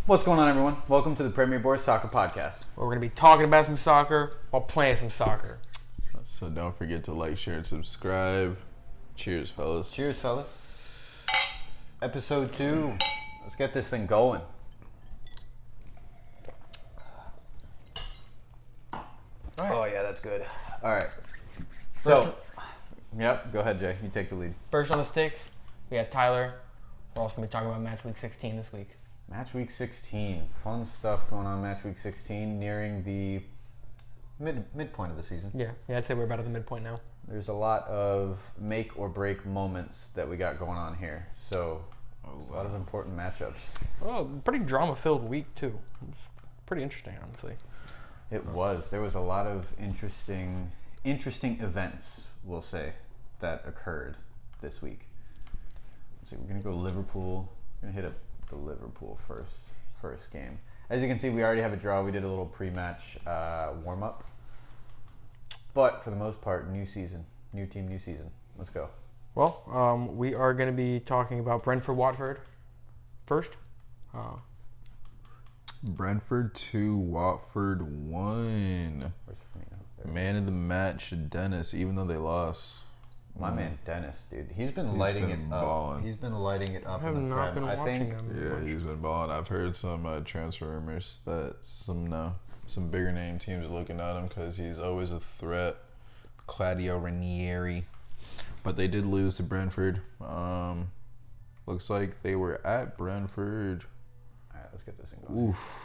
What's going on, everyone? Welcome to the Premier Board Soccer Podcast. Where we're going to be talking about some soccer while playing some soccer. So don't forget to like, share, and subscribe. Cheers, fellas. Cheers, fellas. Episode 2. Let's get this thing going. Oh, yeah, that's good. All right. So, yep, go ahead, Jay. You take the lead. First on the sticks, we had Tyler. We're also going to be talking about Matchweek 16 this week. Matchweek 16. Fun stuff going on Matchweek 16, nearing the midpoint of the season. Yeah, I'd say we're about at the midpoint now. There's a lot of make or break moments that we got going on here. So, a lot of important matchups. Well, pretty drama-filled week, too. Pretty interesting, honestly. It was. There was a lot of interesting events, we'll say, that occurred this week. So we're going to go Liverpool. We're going to hit up the Liverpool first game. As you can see, we already have a draw. We did a little pre-match warm-up. But for the most part, new season. New team, new season. Let's go. Well, we are going to be talking about Brentford-Watford first. Brentford 2, Watford 1. Man of the match, Dennis, even though they lost. My man Dennis, dude. He's been lighting it up. He's been lighting it up. I have not been watching him. Yeah, he's been balling. I've heard some transfer rumors that some bigger name teams are looking at him because he's always a threat. Claudio Ranieri. But they did lose to Brentford. Looks like they were at Brentford. All right, let's get this thing going. Oof.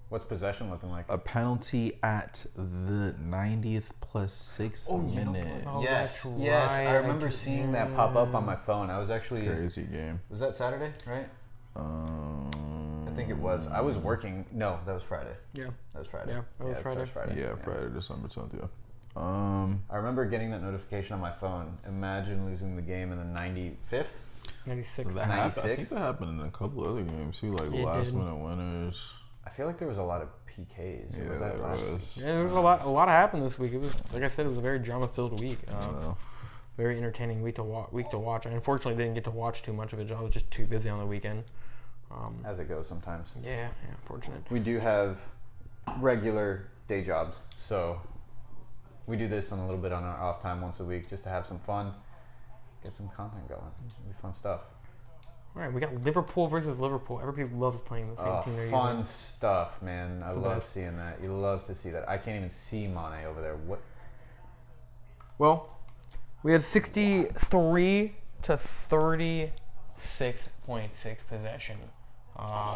What's possession looking like? A penalty at the 90th plus 6th minute. Yes, that's yes. right. I remember seeing that pop up on my phone. I was actually... Crazy game. Was that Saturday, right? I think it was. I was working. No, that was Friday. Yeah. That was Friday. Yeah, that was Friday. Yeah, Friday, December 10th, yeah. I remember getting that notification on my phone. Imagine losing the game in the 95th. 96. I 96? think that happened in a couple other games too, like last minute winners. I feel like there was a lot of PKs. Yeah, Was that there last was. week? Yeah, there was a lot happened this week. It was, like I said, it was a very drama-filled week. Very entertaining week to watch. I unfortunately didn't get to watch too much of it. I was just too busy on the weekend. As it goes sometimes. Yeah, unfortunate. We do have regular day jobs, so we do this on a little bit on our off time once a week just to have some fun, get some content going. It'll be fun stuff. All right, we got Liverpool versus Liverpool. Everybody loves playing the same team. Fun stuff, man. I the love best. seeing that. You love to see that. I can't even see Mane over there. What? Well, we had 63 to 36.6 possession.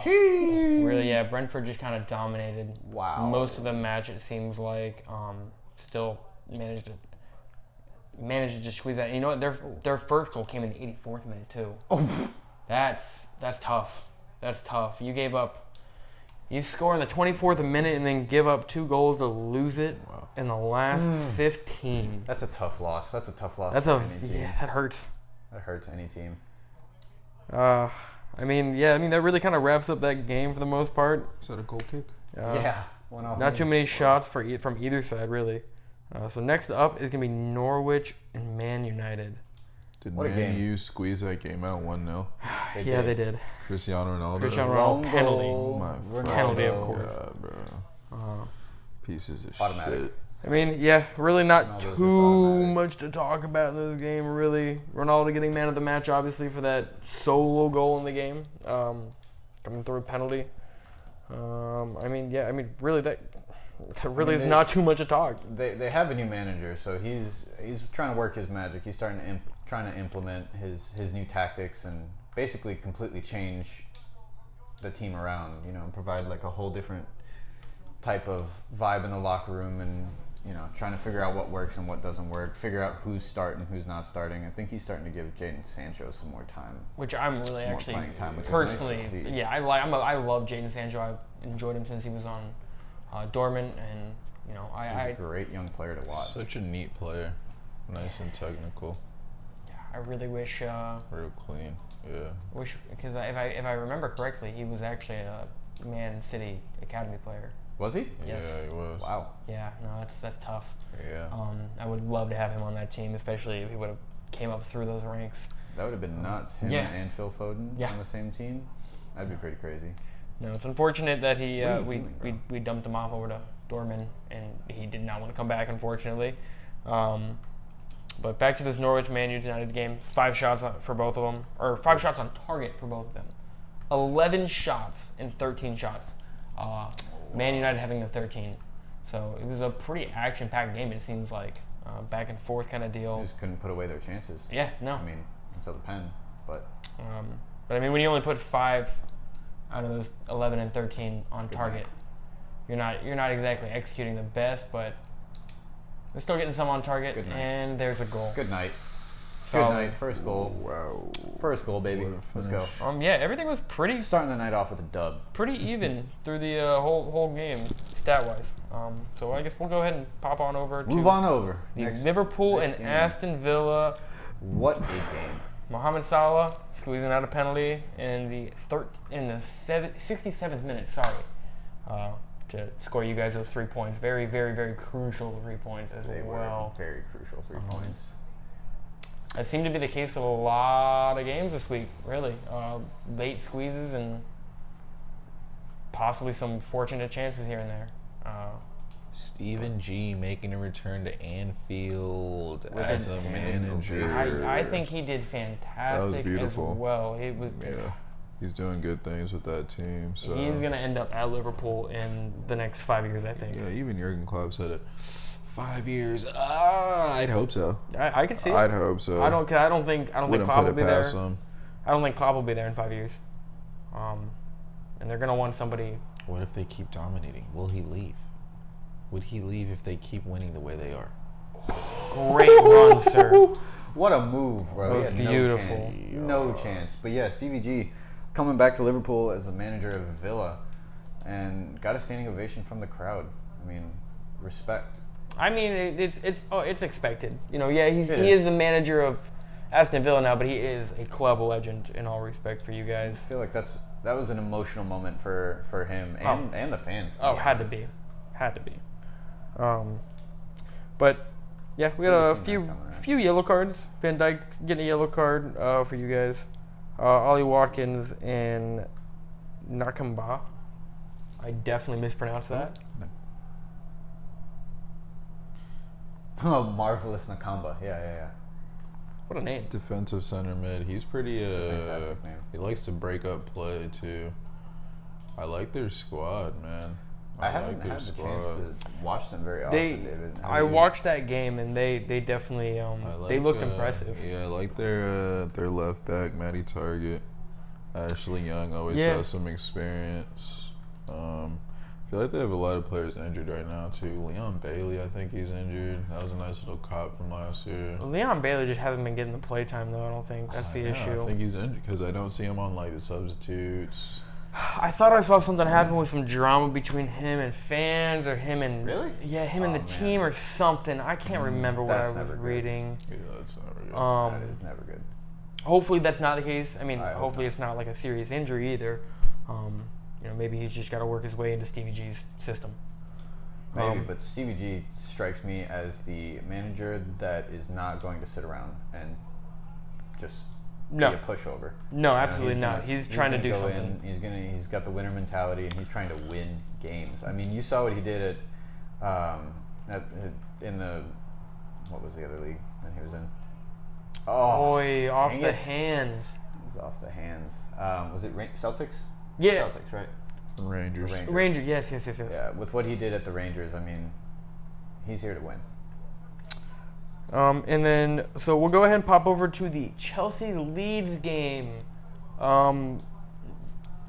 Really, yeah. Brentford just kind of dominated. Wow. Most of the match, it seems like. Still managed to just squeeze that. You know what? Their first goal came in the 84th minute too. Oh. That's tough. That's tough. You score in the 24th minute and then give up 2 goals to lose it in the last 15. That's a tough loss. That's a tough loss. That hurts. That hurts any team. I mean, that really kind of wraps up that game for the most part. Is that a goal kick? Yeah. One off. Not too many shots from either side, really. So next up is going to be Norwich and Man United. Did What a game. Man U squeeze that game out 1-0? They did. Cristiano Ronaldo. Cristiano Ronaldo penalty. My Penalty, of course. God, bro. Pieces of Automatic. shit. I mean, really not Ronaldo's just too automatic. much to talk about in this game, really. Ronaldo getting man of the match, obviously, for that solo goal in the game. Coming through a penalty. Really, that really is not too much to talk. They have a new manager, so he's trying to work his magic. He's trying to implement his new tactics and basically completely change the team around. You know, and provide like a whole different type of vibe in the locker room, and trying to figure out what works and what doesn't work. Figure out who's starting, who's not starting. I think he's starting to give Jadon Sancho some more time. Which I'm really More actually playing time, which is personally, nice to see. I love Jadon Sancho. I've enjoyed him since he was on Dortmund, and He's a great young player to watch. Such a neat player. Nice and technical. I really wish Real clean. Yeah. because if I remember correctly, he was actually a Man City academy player. Was he? Yes. Yeah, he was. Wow. Yeah, no, that's tough. Yeah. I would love to have him on that team, especially if he would have came up through those ranks. That would have been nuts. Him Yeah. and Phil Foden Yeah. on the same team. That'd be pretty crazy. No, it's unfortunate that he What are you doing, we dumped him off over to Dortmund, and he did not want to come back, unfortunately. But back to this Norwich Man United game. 5 shots for both of them, or 5 shots on target for both of them. 11 shots and 13 shots. Man United having the 13. So it was a pretty action-packed game, it seems like. Back and forth kind of deal. They just couldn't put away their chances. Yeah, no. I mean, until the pen, but I mean, when you only put 5 out of those 11 and 13 on target, you're not exactly executing the best, but we're still getting some on target, and there's a goal. Good night. So, Good night. First goal. Wow. First goal, baby. Let's go. Yeah, everything was pretty Starting the night off with a dub. even through the whole game, stat-wise. So I guess we'll go ahead and pop on over to Move on over. the Liverpool and game. Aston Villa. What a game. Mohamed Salah squeezing out a penalty in the 67th minute. To score you guys those 3 points. Very, very, very crucial 3 points as They well. were very crucial 3 points. That seemed to be the case with a lot of games this week, really. Late squeezes and possibly some fortunate chances here and there. Stephen G making a return to Anfield as a manager. manager. I think he did fantastic beautiful. as well. It was. Yeah, he's doing good things with that team. So He's going to end up at Liverpool in the next 5 years, I think. yeah, even Jurgen Klopp said it. 5 years. I'd hope so. I could see it. I'd hope so. I don't think Wouldn't Klopp will put be it there. past them. I don't think Klopp will be there in 5 years. And they're going to want somebody. What if they keep dominating? Will he leave? Would he leave if they keep winning the way they are? Great run, sir. What a move, bro. He had Beautiful. No chance. But yeah, Stevie G coming back to Liverpool as the manager of Villa and got a standing ovation from the crowd. I mean, respect. I mean, it's expected. You know, yeah, he is the manager of Aston Villa now, but he is a club legend in all respect for you guys. I feel like that was an emotional moment for him and the fans. Had to be. But yeah, we got a few yellow cards. Van Dijk getting a yellow card for you guys. Ollie Watkins and Nakamba. I definitely mispronounced that. Oh, Marvelous Nakamba. Yeah. What a name. Defensive center mid. He's pretty. Fantastic name. He likes to break up play too. I like their squad, man. I haven't had the chance to watch them very often, David. I watched that game and they definitely they looked impressive. Yeah, I like their left back, Matty Target. Ashley Young always has some experience. I feel like they have a lot of players injured right now too. Leon Bailey, I think he's injured. That was a nice little cop from last year. Leon Bailey just hasn't been getting the play time though. I don't think that's the issue. I think he's injured because I don't see him on like the substitutes. I thought I saw something happen with some drama between him and fans or him and him and the team or something. I can't remember what I was reading. Yeah, that's never good. That is never good. Hopefully that's not the case. I mean, hopefully it's not like a serious injury either. You know, maybe he's just got to work his way into Stevie G's system. Maybe, but Stevie G strikes me as the manager that is not going to sit around and just be a pushover. No, absolutely not. He's trying to do something. He's got the winner mentality, and he's trying to win games. I mean, you saw what he did in the what was the other league that he was in? Oh, off the hands. It was off the hands. Was it Celtics? Yeah. Celtics, right? Rangers. Yes. Yeah, with what he did at the Rangers, I mean, he's here to win. And then, so we'll go ahead and pop over to the Chelsea-Leeds game.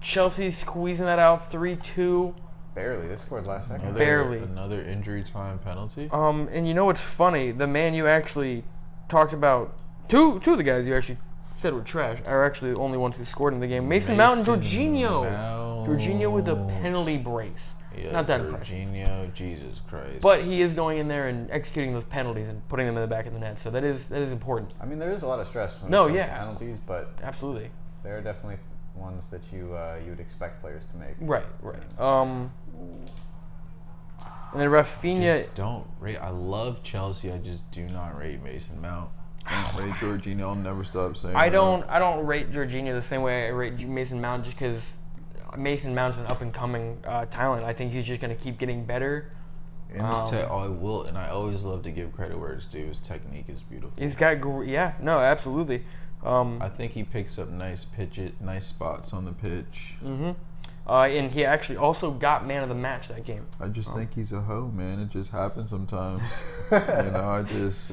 Chelsea squeezing that out 3-2. Barely. They scored last second. Barely. Another injury time penalty. And you know what's funny? The man you actually talked about, two of the guys you actually said were trash are actually the only ones who scored in the game. Mason Mount and Jorginho. Jorginho with a penalty brace. Yeah, Not that impressive. Jorginho, Jesus Christ. But he is going in there and executing those penalties and putting them in the back of the net. So that is important. I mean, there is a lot of stress when it comes to penalties, but absolutely, there are definitely ones that you would expect players to make. Right. And then Rafinha. Just don't rate. I love Chelsea. I just do not rate Mason Mount. Rate Jorginho. I'll never stop saying I that. don't rate Jorginho the same way I rate Mason Mount, just because Mason Mount's an up and coming talent. I think he's just gonna keep getting better. And I always love to give credit where it's due. His technique is beautiful. He's got absolutely. I think he picks up nice spots on the pitch. Mm-hmm. And he actually also got man of the match that game. I just think he's a hoe, man. It just happens sometimes. It happens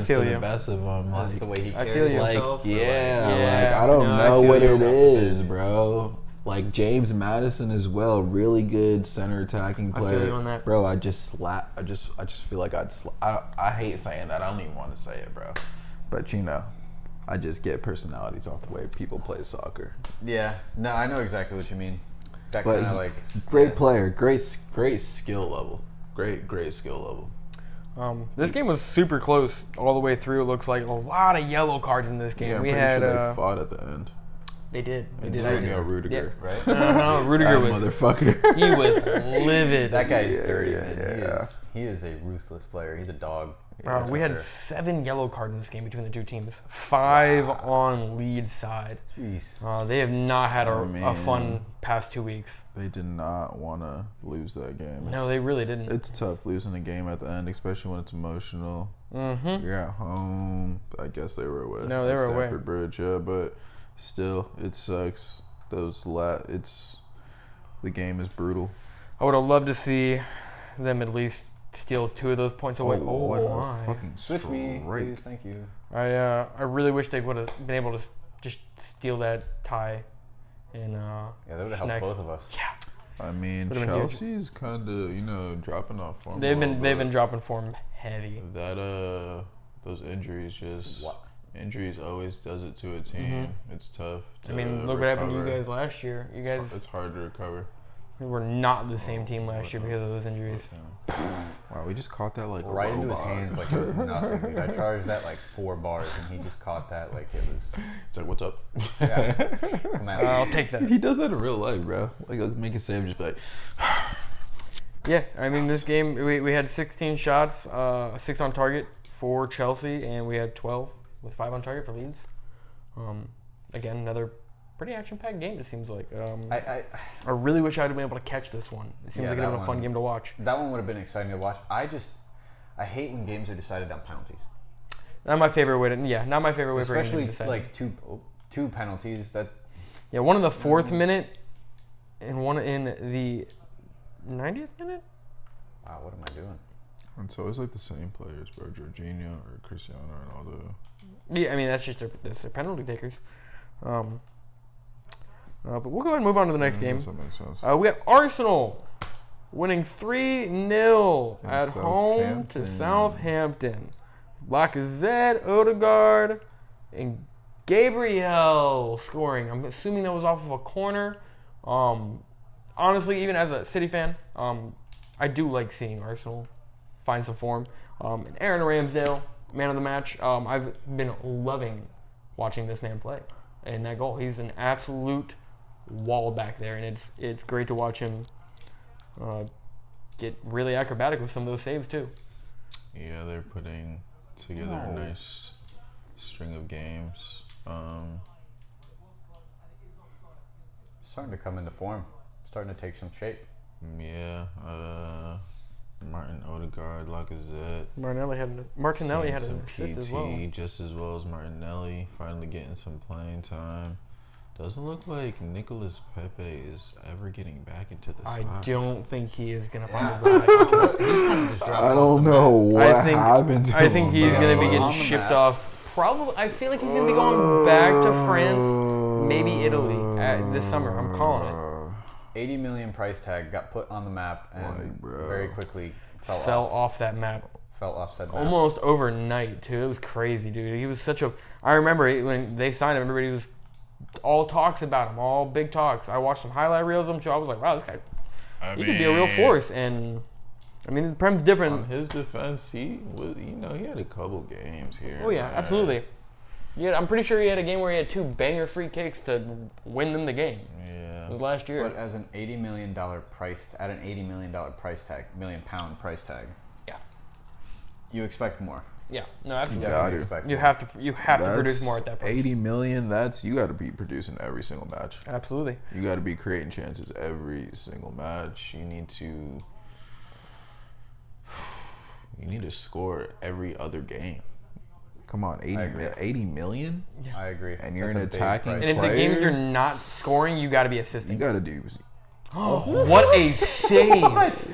to the best of them. That's Like, the way he I carries feel you. himself. I don't know I feel what you. it is, bro. Like James Madison as well, really good center attacking player. I feel you on that. Bro, I just feel like I hate saying that. I don't even want to say it, bro. But I just get personalities off the way people play soccer. Yeah. No, I know exactly what you mean. That But kind of like great player, great skill level. Great skill level. This game was super close all the way through. It looks like a lot of yellow cards in this game. Yeah, I'm we pretty had sure they fought at the end. they did. Antonio Rudiger, right? Rudiger that was motherfucker. he was livid. That guy's Yeah, dirty, yeah, man. yeah. He is a ruthless player. He's a dog. Bro, we had 7 yellow cards in this game between the two teams. 5 on lead side. Jeez. They have not had a man. fun past 2 weeks. They did not want to lose that game. No, they really didn't. It's tough losing a game at the end, especially when it's emotional. Mm-hmm. You're at home. I guess they were away. No, they at were away. Stamford Bridge, yeah, but still, it sucks. The game is brutal. I would have loved to see them at least steal 2 of those points away. what a my. fucking Switch me, strike. please. Thank you. I really wish they would have been able to just steal that tie. And Yeah, that would have helped both of us. Yeah, I mean, Would've been huge. Chelsea's kind of, dropping off form. they've a little been bit. dropping form heavy. That those injuries just What? injuries always does it to a team. It's tough. I mean, look what happened to you recover. guys last year. You guys It's hard to recover. were not the same team last year because of those injuries. Wow, we just caught that like Right a into his robot. hands like it was nothing, dude. I charged that like 4 bars and he just caught that like it was. It's like, what's up? Yeah. Come at me. I'll take that. He does that in real life, bro. Like, he'll make a save, just be like, Yeah, I mean, this game, we had 16 shots, 6 on target for Chelsea, and we had 12 with 5 on target for Leeds. Again, another pretty action-packed game, it seems like. I really wish I'd been able to catch this one. It seems Yeah, like it would have that been a fun one- game to watch. That one would have been exciting to watch. I hate when games are decided on penalties. Not my favorite way not my favorite way for Especially anything to decide. like two penalties that. Yeah, one in the 4th minute and one in the 90th minute? Wow, what am I doing? and so it's like the same players, bro. Jorginho or Cristiano Ronaldo. Yeah, I mean, that's their penalty takers. But we'll go ahead and move on to the next game. That makes sense. We have Arsenal winning 3-0 In at home to Southampton. Southampton. Lacazette, Odegaard, and Gabriel scoring. I'm assuming that was off of a corner. Honestly, even as a City fan, I do like seeing Arsenal find some form. And Aaron Ramsdale, man of the match. I've been loving watching this man play. And that goal, he's an absolute wall back there, and it's great to watch him get really acrobatic with some of those saves too. Yeah, they're putting together a nice string of games. Starting to come into form. Starting to take some shape. Yeah, Martin Odegaard, Lacazette. Martinelli had Seeing an some assist as PT well. just as well as Martinelli, finally getting some playing time. Doesn't look like Nicolas Pepe is ever getting back into the I side. don't think he is gonna find the right. He's kind of just dropped I off don't the know map. what I think happened to I think him, he's bro. gonna be getting On the shipped map. off. Probably, I feel like he's gonna be going back to France, maybe Italy this summer. I'm calling it. 80 million price tag got put on the map and Like, bro. very quickly fell Off that map off said map. almost overnight too. It was crazy, dude. He was such a. I remember when they signed him, everybody was all talks about him, all big talks. I watched some highlight reels of him too. I was like, wow, this guy, he could be a real force. And I mean, the Prem's different. On his defense, he was, he had a couple games here. Oh yeah, absolutely. Yeah, I'm pretty sure he had a game where he had 2 banger free kicks to win them the game. Yeah. It was last year. But as an $80 million price, at an $80 million price tag, £1 million price tag. Yeah. you expect more. Yeah, no, You absolutely. definitely expect You more. have to produce more at that point. 80 million. You got to be producing every single match. Absolutely. You got to be creating chances every single match. You need to score every other game. Come on, 80 million? I agree. And you're That's an a big attacking price. And if the player? games you're not scoring, you got to be You assisting. got to do. What a save!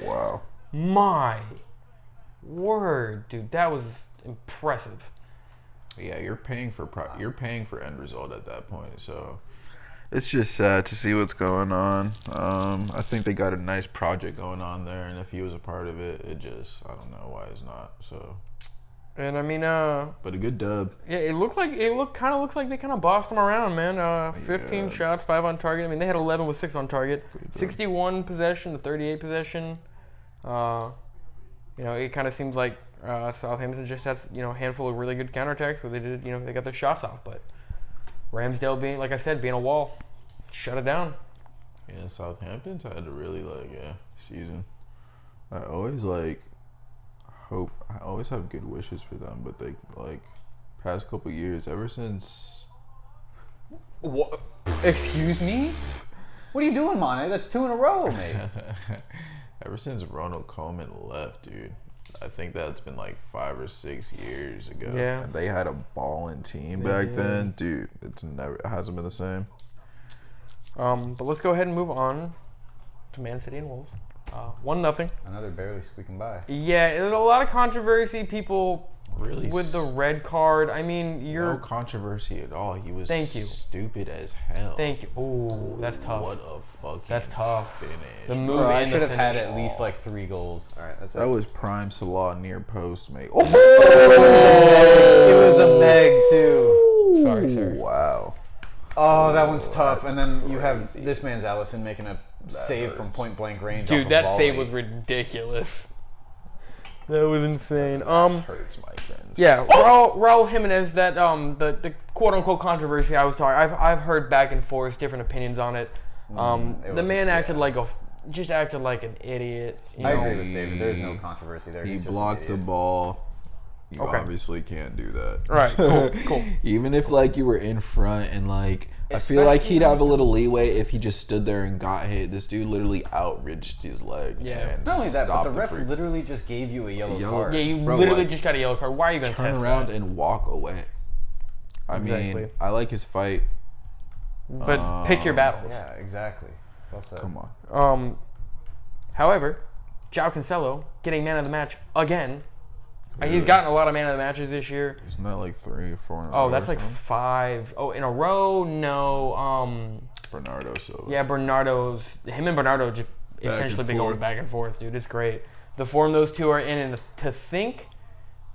Wow. My word, dude, that was impressive. Yeah, you're paying for end result at that point. So it's just sad to see what's going on. I think they got a nice project going on there, and if he was a part of it, I don't know why he's not. So. And I mean, But a good dub. yeah, it looks like they kind of bossed them around, man. 15 shots, 5 on target. I mean, they had 11 with 6 on target, 61 possession to 38 possession. It kind of seems like Southampton just has a handful of really good counterattacks where they got their shots off, but Ramsdale being a wall, shut it down. Yeah, Southampton's had a really season. I always have good wishes for them, but they past couple years, ever since. What? Excuse me? What are you doing, Mane? That's 2 in a row, mate. Ever since Ronald Koeman left, dude, I think that's been 5 or 6 years ago. Yeah. And they had a balling team back then, dude. It hasn't been the same. But let's go ahead and move on to Man City and Wolves. 1-0. Another barely squeaking by. Yeah, there's a lot of controversy. People Really with the red card. I mean, no controversy at all. He was Thank you. stupid as hell. Thank you. Oh, that's tough. What a fucking That's tough. finish. The move Bro, I and should the have had finish. at least 3 goals. All right, that's That was prime Salah near post, mate. It was a Meg too. Sorry, sir. Wow. Oh, that one's tough. that's And then you have crazy. this man's Allison making a save from point blank range. Dude, off a that volley. save was ridiculous. That was insane. That hurts my friends. Yeah, Raul Jimenez. That the quote unquote controversy I was talking. I've heard back and forth, different opinions on it. The man acted like an idiot. I agree with David. There's no controversy there. He He's just an blocked the idiot. ball. You Okay. obviously can't do that. All right, cool. Even if you were in front and I feel like he'd have a little leeway if he just stood there and got hit. This dude literally outreached his leg. Yeah. And Not only that, but stopped the ref freak. literally just gave you a yellow card. Yeah, you Bro, literally just got a yellow card. Why are you gonna turn test around that? and walk away. I Exactly. mean, I like his fight. But pick your battles. Yeah, exactly. Well said. Come on. However, João Cancelo getting man of the match again. He's gotten a lot of man of the matches this year. Isn't that 3 or 4 in a row? Oh, that's or something? 5. Oh, in a row? No. Bernardo Silva. Yeah, him and Bernardo just essentially and been going forth. back and forth, dude. It's great. The form those two are in, and to think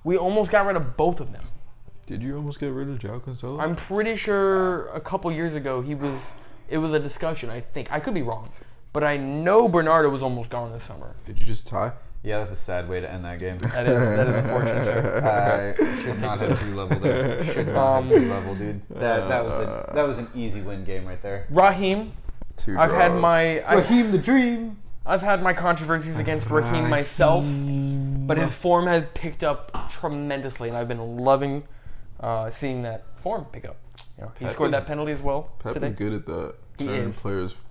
we almost got rid of both of them. Did you almost get rid of João Cancelo? I'm pretty sure a couple years ago it was a discussion, I think. I could be wrong. But I know Bernardo was almost gone this summer. Did you just tie? Yeah, that's a sad way to end that game. That is unfortunate, sir. I should not have 3 level there. Should not have 3 level, dude. That was an easy win game right there. Raheem, 2 I've had draws. Raheem the Dream. I've had my controversies against Raheem myself, but his form has picked up tremendously, and I've been loving seeing that form pick up. He Pep scored is- that penalty as well Pep today. is good at that. He is.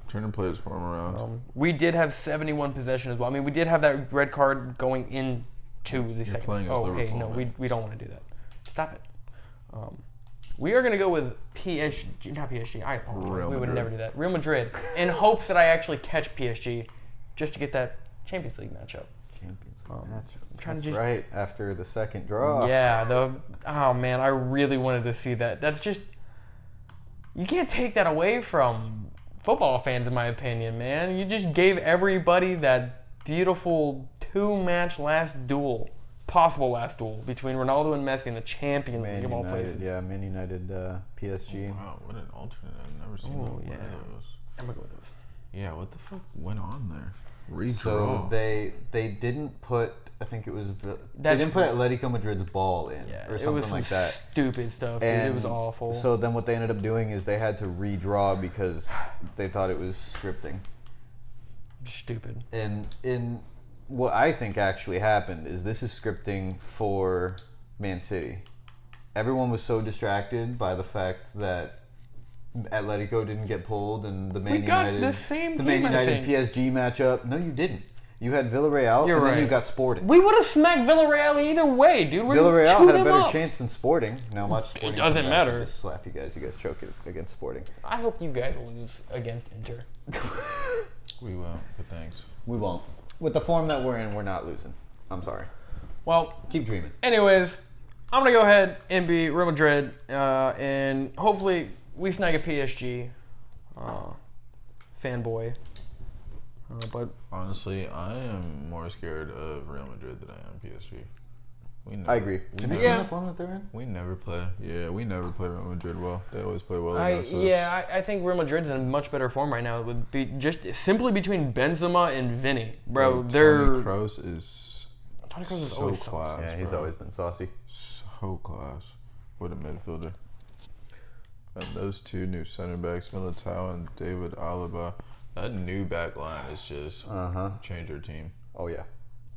Turning players form around. We did have 71 possession as well. I mean, we did have that red card going into the second. playing as Oh, hey, Liverpool, no, man. we don't want to do that. Stop it. We are going to go with PSG, not PSG. I apologize. Real We would Madrid. never do that. Real Madrid, in hopes that I actually catch PSG, just to get that Champions League matchup. Champions League match. trying to That's just- right after the second draw. Yeah, oh man, I really wanted to see that. That's just, you can't take that away from football fans, in my opinion, man. You just gave everybody that beautiful 2-match possible last duel between Ronaldo and Messi in the Champions Man League of all United, places. yeah, Man United, PSG. Wow, what an alternate. I've never seen Oh, one yeah. of those. I'm gonna go with those. Yeah, what the fuck went on there? Redraw. So they didn't put, I think it was, they That's- didn't put Atletico Madrid's ball in Yeah, or it something was like some that. stupid stuff, dude. It was And awful. So then what they ended up doing is they had to redraw because they thought it was scripting. Stupid. And in what I think actually happened is this is scripting for Man City. Everyone was so distracted by the fact that Atletico didn't get pulled and the Man United, PSG matchup. No, you didn't. You had Villarreal, You're and right. then you got Sporting. We would have smacked Villarreal either way, dude. Villarreal had a better chance than Sporting. Now watch Sporting. It doesn't come back matter. and just slap you guys. You guys choke it against Sporting. I hope you guys lose against Inter. We won't, but thanks. We won't. With the form that we're in, we're not losing. I'm sorry. Well, Keep dreaming. anyways, I'm going to go ahead and be Real Madrid, and hopefully we snag a PSG fanboy. But Honestly, I am more scared of Real Madrid than I am PSG. I agree. We Have you seen the form that they're in? We never play. Yeah, we never play Real Madrid well. They always play well I against us. think Real Madrid's in much better form right now. With just simply between Benzema and Vinny, bro. Toni They're Kroos is Toni Kroos is so always class. Yeah, he's bro. always been saucy. So class. What a midfielder. And those two new center backs, Militao and David Alaba. That new back line is just change your team. Oh yeah.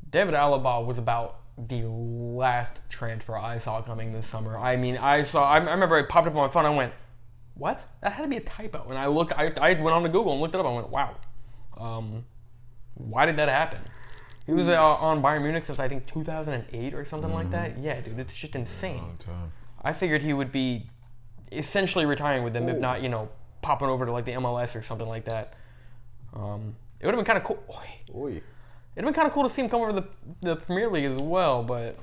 David Alaba was about the last transfer I saw coming this summer. I mean, I remember it popped up on my phone. I went, "What? That had to be a typo." And I looked. I went on to Google and looked it up. I went, "Wow, why did that happen?" He was on Bayern Munich since I think 2008 or something like that. Yeah, dude, it's just insane. Long time. I figured he would be essentially retiring with them, if not, popping over to like the MLS or something like that. It would have been kind of cool. Oy. It'd have been kind of cool to see him come over to the Premier League as well, but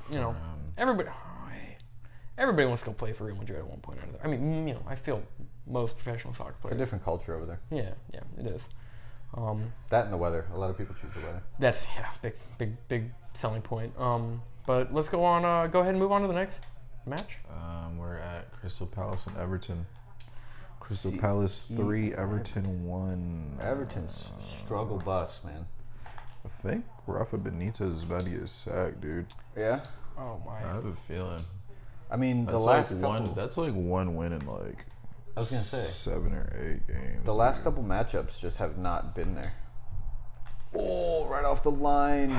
everybody wants to go play for Real Madrid at one point or another. I mean, I feel most professional soccer It's a players. different culture over there. Yeah, it is. That and the weather. A lot of people choose the weather. That's big selling point. But let's go on. Go ahead and move on to the next match. We're at Crystal Palace and Everton. Crystal Palace 3, Everton 1. Everton's struggle bus, man. I think Rafa Benitez is about to get sacked, dude. Yeah. Oh my. I have a feeling. I mean, That's That's like one win in like. I was gonna say 7 or 8 games. the last couple matchups just have not been there. Oh, right off the line.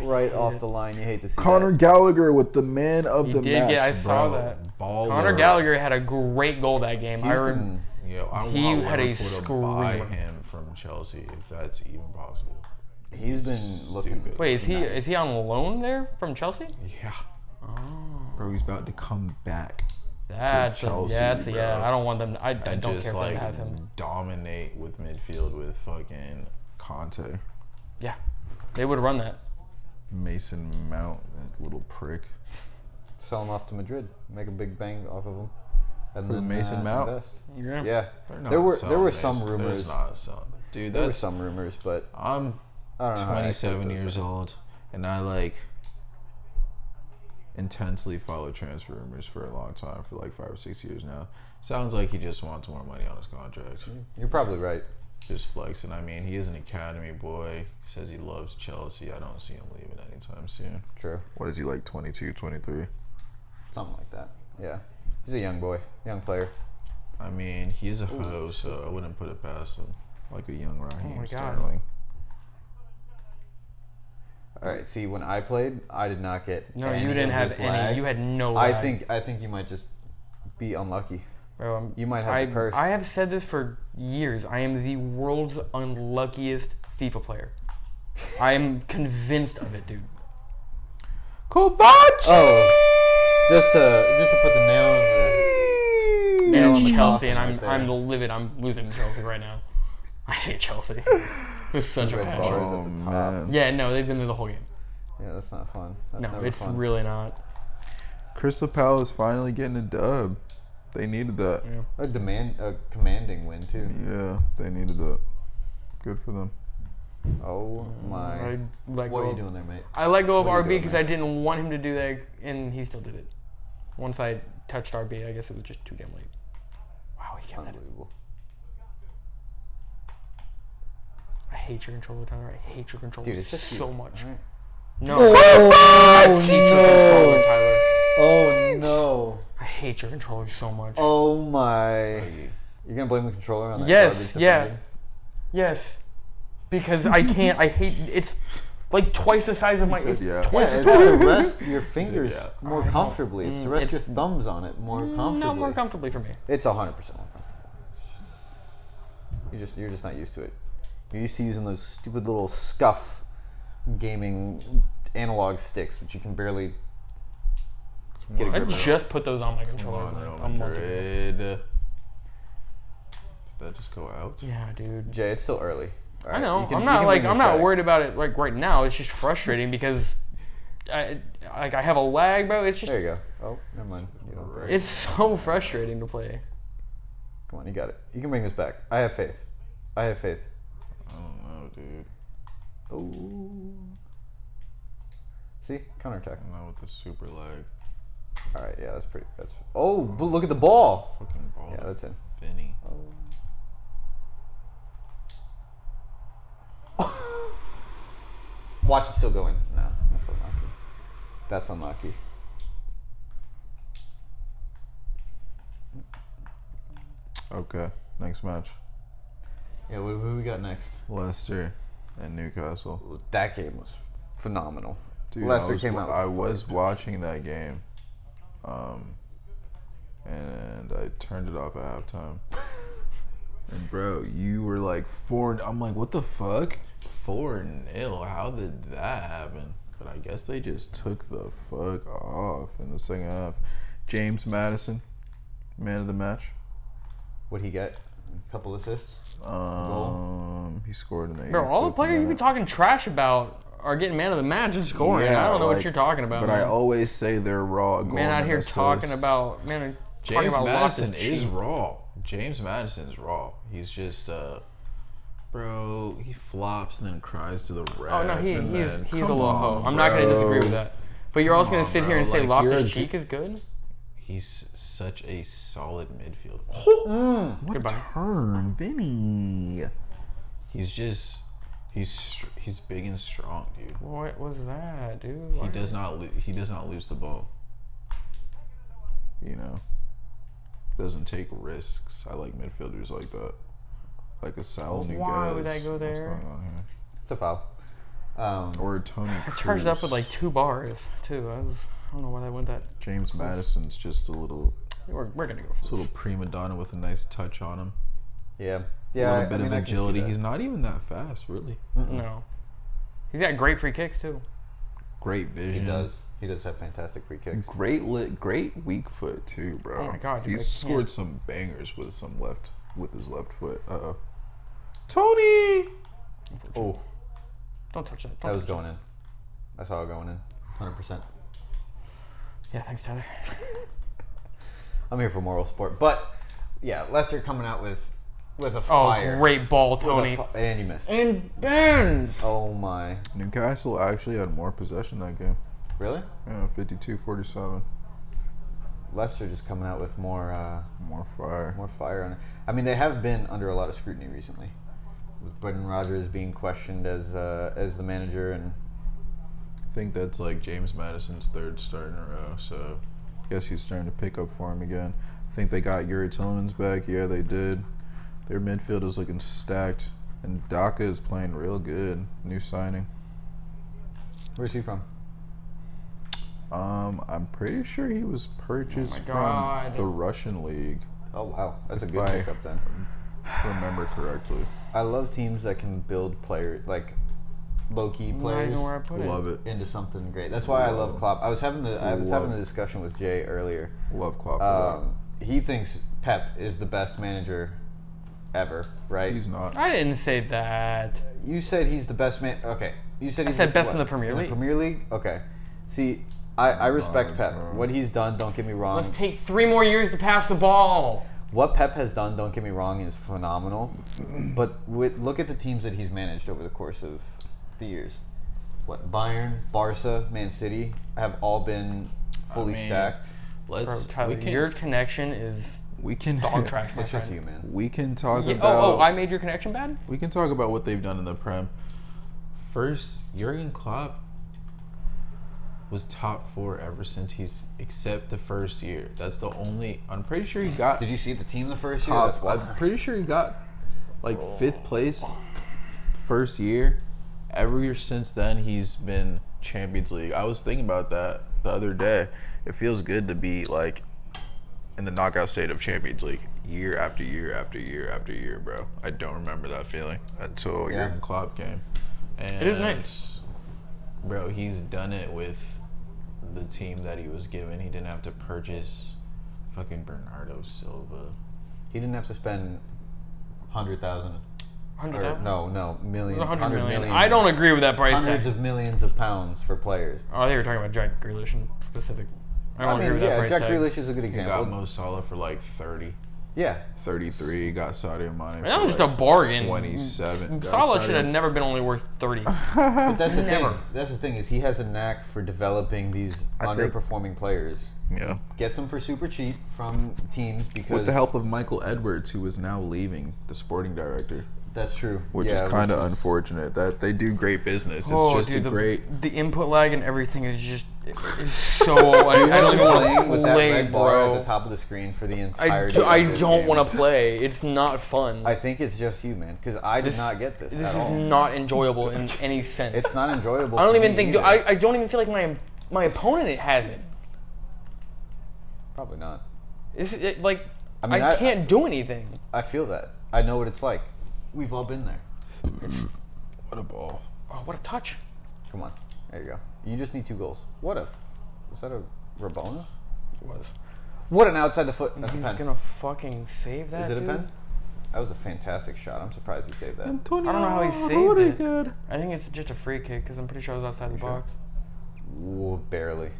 Right off the line. You hate to see Conor that. Gallagher with the man of He the did match. get. I saw bro. that. Baller. Conor Gallagher had a great goal that game. He's been- Yo, I He want had a Liverpool to buy screamer. him from Chelsea if that's even possible. he's been looking. Stupid. Wait, is nice. he on loan there from Chelsea? Yeah. Oh, Bro, he's about to come back. Chelsea, yeah. bro. I don't want them. I And don't just care if like they have him. dominate with midfield with fucking Conte. Yeah, they would run that. Mason Mount, that little prick. Sell him off to Madrid. Make a big bang off of him. And Who, Mason Mount? invest. Yeah. Yeah. They're not There were selling some Mason. rumors. There's not selling. Dude, There were that's some rumors, but I'm I don't know. how 27 accurate years those are. old, and I like intensely follow transfer rumors for a long time, for like 5 or 6 years now. Sounds like he just wants more money on his contract. You're probably right. Just flexing. I mean, he is an academy boy. He says he loves Chelsea. I don't see him leaving anytime soon. True. What is he, like 22, 23? Something like that. Yeah. He's a young boy, young player. I mean, he is a hoe, so I wouldn't put it past him. Like a young Raheem my God. Sterling. All right. See, when I played, I did not get. No, any you didn't of have this any. lag. You had no. I lag. think you might just be unlucky. Bro, You might have the curse. I have said this for years. I am the world's unluckiest FIFA player. I am convinced of it, dude. Kovacic! Oh, just to put the nail in the And on it's the Chelsea, coffin and right I'm there. livid. I'm losing to Chelsea right now. I hate Chelsea. It's such a Red passion. bars Oh, at the top. man. Yeah, no, they've been there the whole game. Yeah, that's not fun. That's No, never it's fun. really not. Crystal Palace finally getting a dub. They needed that. Yeah. A commanding win too. Yeah, they needed that. Good for them. Oh my! I let What go are you of- doing there, mate? I let go of What are you RB doing, because man? I didn't want him to do that, and he still did it. Once I touched RB, I guess it was just too damn late. Wow, he kept that. Unbelievable. I hate your controller, Tyler. I hate your controller Dude, it's just you. so much. All right. No. Oh, I hate your controller, Tyler. Oh no! I hate your controller so much. Oh my! You're gonna blame the controller on that? Yes, garbage yeah. defending? Yes. Because I can't. I hate it's. Like twice the size of my. said yeah. Yeah, it's to rest your fingers Yeah. more comfortably. It's to rest your thumbs on it more comfortably. Not more comfortably for me. It's 100% more comfortable. You're just not used to it. You're used to using those stupid little scuff gaming analog sticks, which you can barely get a I grip on. just put those on my Come controller on, like Real a month ago. Madrid. Did that just go out? Yeah, dude. Jay, it's still early. All I right, know. you can- I'm you not can like bring I'm this not back. worried about it like right now. It's just frustrating because I have a lag, bro. It's just There you go. Oh, never mind. You don't. Right. it's so frustrating to play. Come on, you got it. You can bring this back. I have faith. I have faith. I don't know, dude. Oh. See, counterattack. I don't know with the super lag. All right, yeah, that's pretty. That's. Oh, but look at the ball. Fucking ball. Yeah, that's in. Vinny. Watch it still go in. No, that's unlucky. That's unlucky. Okay, next match. Yeah, what do we got next? Leicester and Newcastle. That game was phenomenal. Dude, Leicester came out. I was watching that game, and I turned it off at halftime. And bro, you were like 4. I'm like, what the fuck? 4-0. How did that happen? But I guess they just took the fuck off in the second half. James Madison, man of the match. What'd he get? A couple assists. He scored in the. Bro, all the 85th players you be minute. talking trash about are getting man of the match and scoring. Yeah, I don't know what like, you're talking about. But man. I always say they're raw. Man out here talking about talking James about Madison losses is cheap. raw. James Madison's raw. He's just bro, he flops and then cries to the ref. Oh no, he's and then, a come little hoe. on, I'm not gonna bro. disagree with that. But you're also gonna on, sit here bro. and say Like, Loftus you're a Cheek is good? He's such a solid midfielder. Mm. Goodbye. Turn, Vinny. He's just he's big and strong, dude. What was that, dude? He does not lose the ball. You know, doesn't take risks. I like midfielders like that, like a Sal Niguez. Why would I go there? What's going on here? It's a foul. Or Tony. I charged up Cruz. with like 2 bars too. I don't know why that went that. James Madison's just a little We're gonna go a for little prima donna with a nice touch on him. Yeah. A Yeah. little bit I mean, of I can see agility. that. He's not even that fast, really. No. He's got great free kicks too. Great vision. He does. He does have fantastic free kicks. Great weak foot too, bro. Oh my God, dude, He's I can't. scored some bangers with his left foot. Tony. Oh, Don't touch that. that was going in. I saw it going in. 100%. Yeah, thanks, Tyler. I'm here for moral support, but yeah, Leicester coming out with a Oh, fire. great ball, With a Tony. and you missed. And bends. Oh my. Newcastle actually had more possession that game. Really? Yeah, 52-47. Leicester just coming out with more More fire. on it. I mean, they have been under a lot of scrutiny recently, with Brendan Rodgers being questioned as the manager, and I think that's like James Madison's 3rd start in a row, so I guess he's starting to pick up for him again. I think they got Yuri Tillmans back. Yeah, they did. Their midfield is looking stacked, and Daka is playing real good. New signing. where's he from? I'm pretty sure he was purchased from God. the Russian league, Oh wow, that's a If good I- pickup then. if I remember correctly. I love teams that can build players, like low-key Not players, even where I put Love it. into something great. That's why I love Klopp. I was having Love a discussion with Jay earlier. Love Klopp for He thinks Pep is the best manager ever, that. right? He's not. I didn't say that. You said he's the best man. Okay, you said he's said best what? in the Premier League. The Premier League. Okay. See, I respect God, Pep. bro. What he's done, don't get me wrong. Let's take 3 more years to pass the ball. What Pep has done, don't get me wrong, is phenomenal. But look at the teams that he's managed over the course of the years. What, Bayern, Barca, Man City have all been fully stacked. Bro, Let's. Tyler, your connection is We can. dog trash, my It's just friend. you, man. We can talk Yeah, about. I made your connection bad? We can talk about what they've done in the Prem. First, Jurgen Klopp was top 4 ever since except the first year. That's the only. I'm pretty sure he got Did you see the team the first year? top. That's why. I'm pretty sure he got like 5th place first year, Ever since then, he's been Champions League. I was thinking about that the other day. It feels good to be like in the knockout state of Champions League year after year after year after year, bro. I don't remember that feeling until Jurgen Klopp came. And It is nice. Bro, he's done it with the team that he was given. He didn't have to purchase fucking Bernardo Silva. He didn't have to spend 100,000. 100,000? No, million. 100 million. I don't agree with that price Hundreds tag. of millions of pounds for players. Oh, I think you were talking about Jack Grealish in specific. I don't agree with that price Jack tag. Grealish is a good He got example. Mo Salah for like 30. Yeah. 33, got Sadio Mane. That for was just like a bargain. 27. Got Salah Sadio- should have never been only worth 30. But that's the Never. thing. That's the thing is he has a knack for developing these I think- underperforming players. Yeah. Gets them for super cheap from teams because With the help of Michael Edwards, who is now leaving, the sporting director. That's true. Which is kind of unfortunate. That they do great business. It's just dude, a great. the input lag and everything is just it's so. I don't even want playing to with that play, red bar at bro. the top of the screen for the I entirety. don't want to play. It's not fun. I think it's just you, man, because I did not get this. This at is all. not enjoyable in any sense. It's not enjoyable. I don't for even me think. either. I don't even feel like my opponent has it. Probably not. Like I mean, I can't do anything. I feel that. I know what it's like. We've all been there. What a ball. Oh, what a touch! Come on. There you go. You just need 2 goals. What a... Was that a Rabona? It was. What an outside the foot. That's a He's pen. gonna fucking save that. Is it a dude? pen? That was a fantastic shot. I'm surprised he saved that. I don't know how he saved it. Good. I think it's just a free kick because I'm pretty sure it was outside the box. Ooh, barely.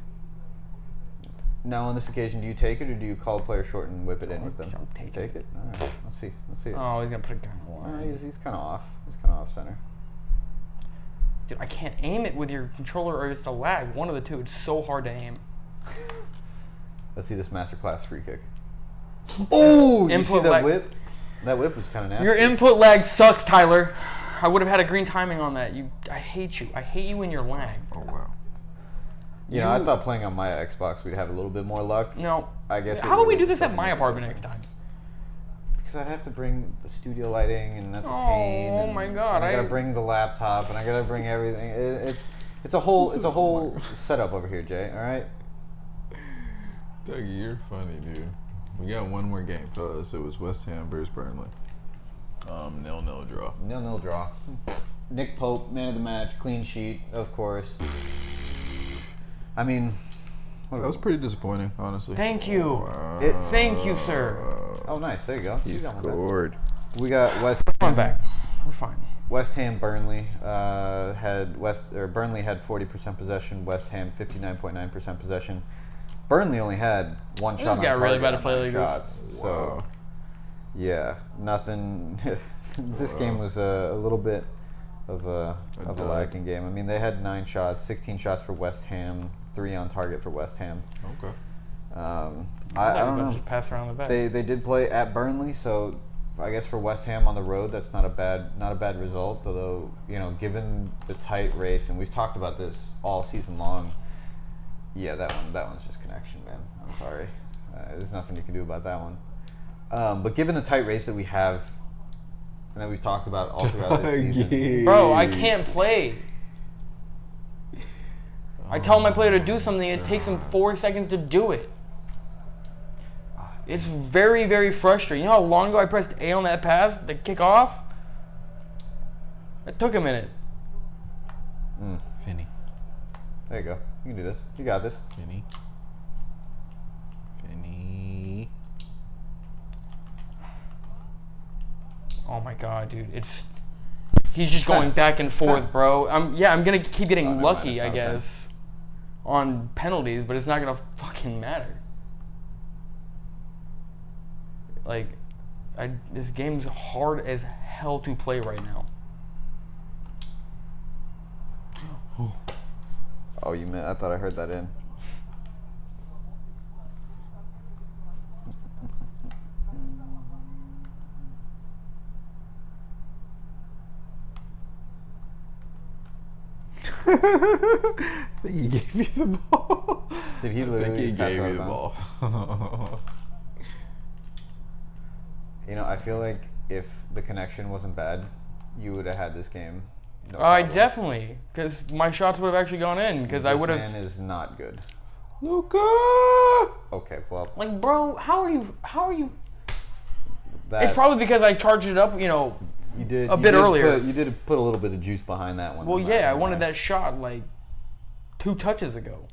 Now, on this occasion, do you take it or do you call a player short and whip it in with them? I'll take Take it? All right. Let's see. Let's see it. Oh, he's gonna put it down the line. He's kind of off. He's kind of off center. Dude, I can't aim it with your controller or it's a lag. One of the two. It's so hard to aim. Let's see this masterclass free kick. Oh, you see Input that lag. whip? That whip was kind of nasty. Your input lag sucks, Tyler. I would have had a green timing on that. I hate you. I hate you and your lag. Oh, wow. You know, I thought playing on my Xbox we'd have a little bit more luck. No. I guess. How about we do this at my apartment next time? Because I'd have to bring the studio lighting, and that's a Oh, pain. oh and- my God, and I gotta I- bring the laptop, and I gotta bring everything. It's a whole setup over here, Jay. All right. Dougie, you're funny, dude. We got one more game, fellas. It was West Ham versus Burnley. 0-0 draw. 0-0 draw. Nick Pope, man of the match, clean sheet, of course. I mean, That was pretty disappointing, honestly. Thank you. Wow. Thank you, sir. oh nice, there you go. He You got one back. scored. We got One back. We're fine. West Ham Burnley Burnley had 40% possession. West Ham 59.9% possession. Burnley only had one shot on got really target bad on to play 9 like this. shots. So Wow. yeah, nothing. This game was a little bit of a dud. lacking game. I mean, they had 9 shots, 16 shots for West Ham, 3 on target for West Ham. Okay. I don't know. Just pass around the back. They did play at Burnley, so I guess for West Ham on the road, that's not a bad result. Although, you know, given the tight race, and we've talked about this all season long. Yeah, that one's just connection, man. I'm sorry. There's nothing you can do about that one. But given the tight race that we have, and that we've talked about all throughout this season, Bro, I can't play. I tell my player to do something, it takes him 4 seconds to do it. It's very, very frustrating. You know how long ago I pressed A on that pass to kick off? It took a minute. Finny. there you go. You can do this. You got this. Finny. Oh my god, dude. He's just going back and forth, bro. I'm gonna keep getting never mind, lucky, it's I not a pen. guess, on penalties, but it's not gonna fucking matter. Like, this game's hard as hell to play right now. Oh, you meant? I thought I heard that in. I think he gave you the ball. Did he I literally think he pass gave it out you of the bounds? ball. You know, I feel like if the connection wasn't bad, you would have had this game No I problem. definitely, because my shots would have actually gone in, because I would This have. man is not good. Luca! Okay, well, Like, bro, how are you? that It's probably because I charged it up, you did a bit earlier. You did put a little bit of juice behind that one. Well, I'm not yeah, I gonna wanted lie. that shot like 2 touches ago.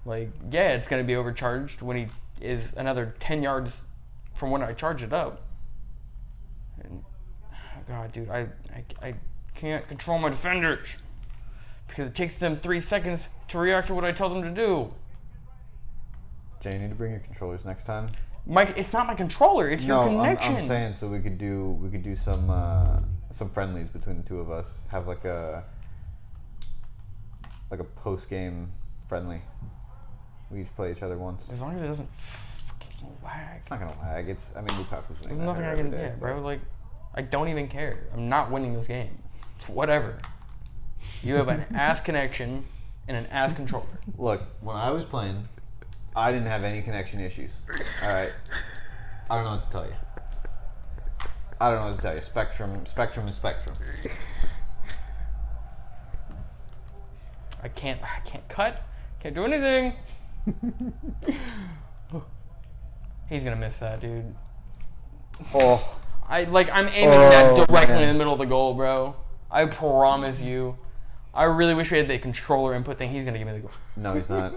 Like, yeah, it's gonna be overcharged when he is another 10 yards from when I charge it up. And, oh God, dude, I can't control my defenders because it takes them 3 seconds to react to what I tell them to do. Jay, you need to bring your controllers next time. It's not my controller. It's your connection. I'm saying so we could do some friendlies between the two of us. Have like a post game friendly. We each play each other once. As long as it doesn't fucking lag. It's not gonna lag. Lukaku's There's nothing I can do, bro. Like, I don't even care. I'm not winning this game. It's whatever. You have an ass connection and an ass controller. Look, when I was playing, I didn't have any connection issues. All right, I don't know what to tell you. Spectrum is spectrum. I can't cut. Can't do anything. He's gonna miss that, dude. Oh, I'm aiming that directly man. in the middle of the goal, bro. I promise you. I really wish we had the controller input thing. He's gonna give me the goal. no, he's not.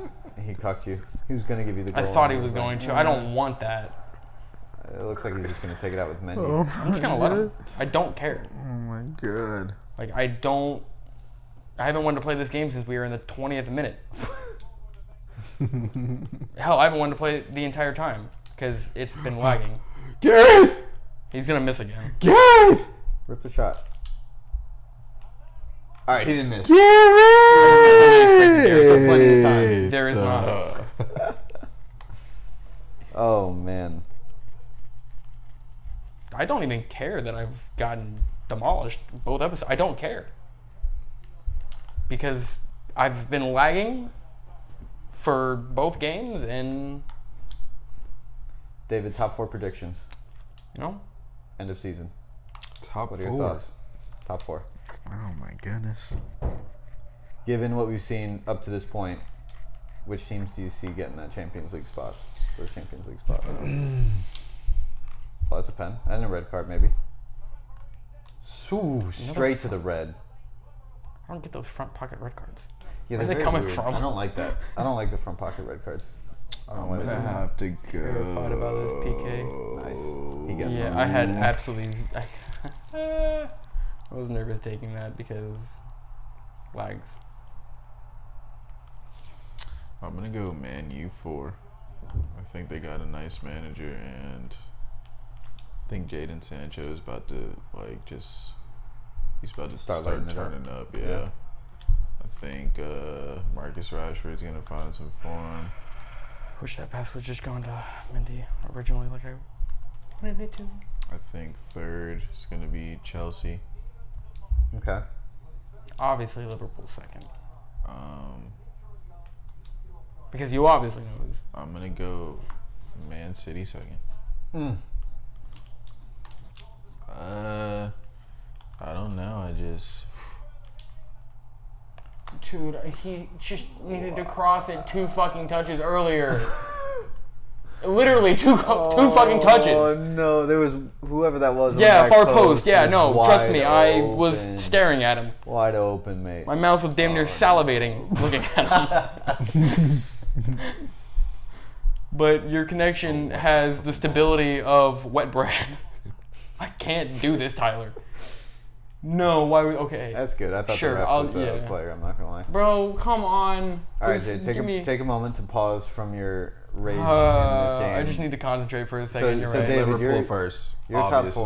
He cucked you. He was gonna give you the goal. I thought he and was like, going to. I don't want that. It looks like he's just gonna take it out with Mendy. I'm just gonna let him. I don't care. Oh my god. Like, I haven't wanted to play this game since we were in the 20th minute. Hell, I haven't wanted to play it the entire time because it's been lagging. Gareth! He's gonna miss again. Gareth! Rip the shot. All right, he didn't miss. Gareth! There's still plenty of time. There is not. Oh man. I don't even care that I've gotten demolished both episodes. I don't care. Because I've been lagging for both games and, David, top 4 predictions. End of season. Top What are your 4. thoughts? Top 4. Oh my goodness. Given what we've seen up to this point, which teams do you see getting that Champions League spot? First Champions League spot. Well, that's a pen. And a red card, maybe. Straight to the red. I don't get those front pocket red cards. Yeah, Where are they're they very coming weird. from? I don't like that. I don't like the front pocket red cards. I'm gonna have to go. Terrified about this PK. Nice. He gets Yeah, one. I had absolutely. I was nervous taking that because lags. I'm gonna go Man U 4. I think they got a nice manager, and I think Jadon Sancho is about to he's about to Start start lighting it turning up. Yeah. Yeah. I think Marcus Rashford's gonna find some form. Wish that pass was just going to Mendy originally, like I wanted it to. I think third is gonna be Chelsea. Okay. Obviously, Liverpool second. Um, Because you obviously know who's. I'm gonna go Man City second. I don't know. I just Dude, he just needed to cross it 2 fucking touches earlier. Literally two fucking touches. Oh no, there was whoever that was. On Yeah, the far back post. Yeah, was no, trust wide me, I open. was staring at him. Wide open, mate. My mouth was damn near salivating looking at him. But your connection has the stability of wet bread. I can't do this, Tyler. No, why would... Okay. That's good. I thought Sure, the ref I'll- was a yeah. player. I'm not gonna lie. Bro, come on. All right, Please Jay, give me- take a moment to pause from your rage in this game. I just need to concentrate for a second. You're right. David, Liverpool you're- first. Your obviously.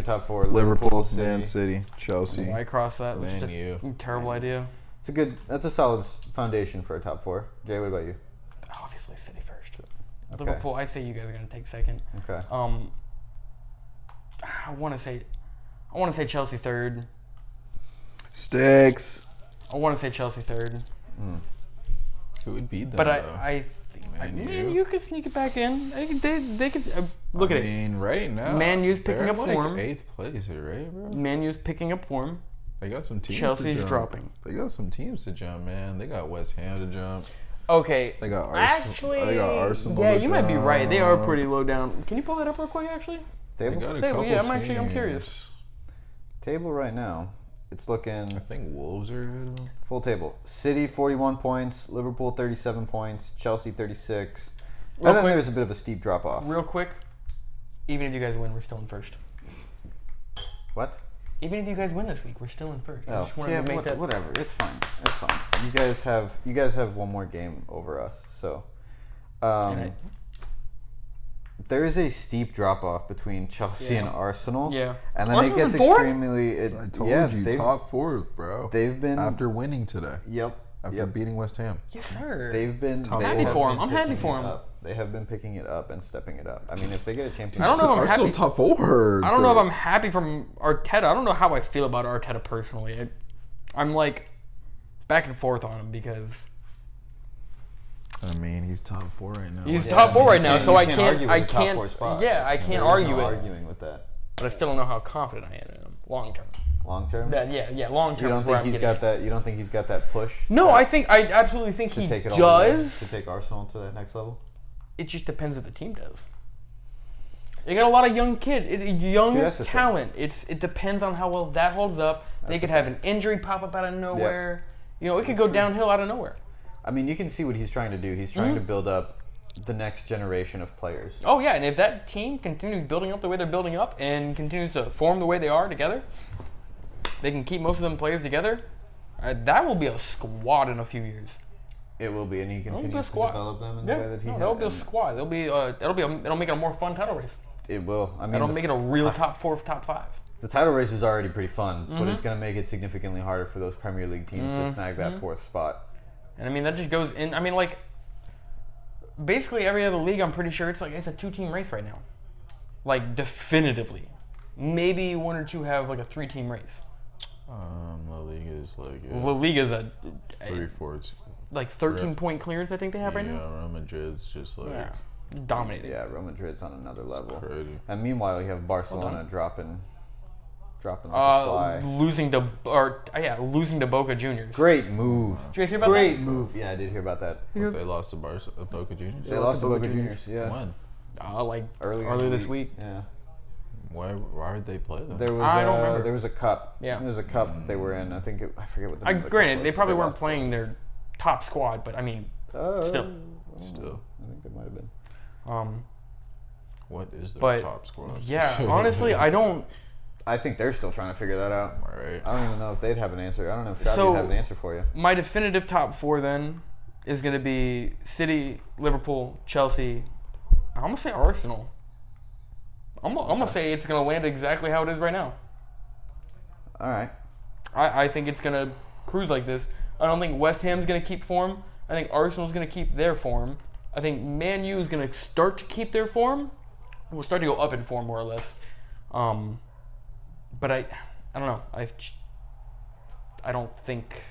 top four. Liverpool, City. Man City, Chelsea. Why cross that? That's just Man U. a terrible idea. That's a solid foundation for a top 4. Jay, what about you? Obviously, City first. Okay. Liverpool, I say you guys are gonna take second. Okay. I want to say Chelsea third. Sticks. I want to say Chelsea third. Who would beat them? But though? I think Man Man U? U could sneak it back in. They could look I at it. mean, right now, Man U's picking they're up like form. 8th place, right, bro? Man U's picking up form. They got some teams. Chelsea's to jump. dropping. They got some teams to jump, man. They got West Ham to jump. Okay. They got Actually, they got Arsenal. yeah, to you might be jump. right. They are pretty low down. Can you pull that up real quick, actually? They Table? got a Table, couple yeah, teams. I'm curious. Table right now. It's looking I think Wolves are ahead of them. full table. City 41 points, Liverpool 37 points, Chelsea 36. Real And then quick. there's a bit of a steep drop off. Real quick, even if you guys win, we're still in first. What? Even if you guys win this week, we're still in first. I just wanted yeah, to make that. whatever. It's fine. It's fine. You guys have one more game over us. So, Right. there is a steep drop off between Chelsea and Arsenal. Yeah. And then Arsenal's it gets in fourth? extremely. I told you, they've, top 4, bro. They've been After winning today. Yep. After beating West Ham. Yes, sir. They've been. I'm they happy have for been 'em. I'm happy picking for it 'em. up. They have been picking it up and stepping it up. I mean, if they get a championship, I don't know if I'm Arsenal happy. top 4. I don't know if I'm happy from Arteta. I don't know how I feel about Arteta personally. I'm like back and forth on him because I mean, he's top 4 right now. he's Yeah, top 4 you right now, can't- so you I can't can't. argue I with the top can't. 4 spot. Yeah, I can't There is argue no it. arguing with that. But I still don't know how confident I am in him long term. Long term. Yeah, long term. You don't think he's got that? You don't think he's got that push? No, that- I absolutely think to he take it all the way, does. to take Arsenal to that next level. It just depends if the team does. They got a lot of young young See, that's the thing. talent. It depends on how well that holds up. They could have an injury pop up out of nowhere. You know, it could go downhill out of nowhere. I mean, you can see what he's trying to do. He's trying to build up the next generation of players. Oh yeah, and if that team continues building up the way they're building up and continues to form the way they are together, they can keep most of them players together. That will be a squad in a few years. It will be, and he be a continues to squad. develop them in the way that he. that'll be a and squad. It'll make it a more fun title race. It will. I mean, That'll make it a real top 4, top 5. The title race is already pretty fun, but it's going to make it significantly harder for those Premier League teams to snag that 4th spot. And I mean that just goes in. I mean like basically every other league. I'm pretty sure it's a 2-team race right now. Like definitively, maybe 1 or 2 have like a 3-team race. La Liga is like La Liga's a 3/4. like 13-point clearance. I think they have right Yeah, now. Real Madrid's just like Dominating. Yeah, Real Madrid's on another level. crazy. And meanwhile, you have Barcelona dropping like a fly. Losing to Boca Juniors. Great move. Did you guys hear about Great that? move. Yeah, I did hear about that. But they lost to Boca Juniors. They lost to Boca Juniors. Yeah. When? Like Earlier earlier in the this week. Yeah. Why did they play them? There was I don't remember. There was a cup. Yeah. There was a cup that they were in. I think I forget what the name of the cup Granted, was, they but probably weren't lost playing their top squad, but I mean, to- still. Still, I think it might have been. what is their But top squad? yeah, honestly, I don't. I think they're still trying to figure that out. Right. I don't even know if they'd have an answer. I don't know if Xavi So- would have an answer for you. My definitive top 4 then is going to be City, Liverpool, Chelsea. I'm going to say Arsenal. I'm going to say it's going to land exactly how it is right now. All right. I think it's going to cruise like this. I don't think West Ham's going to keep form. I think Arsenal's going to keep their form. I think Man U is going to start to keep their form. We'll start to go up in form more or less. But I don't know. I don't think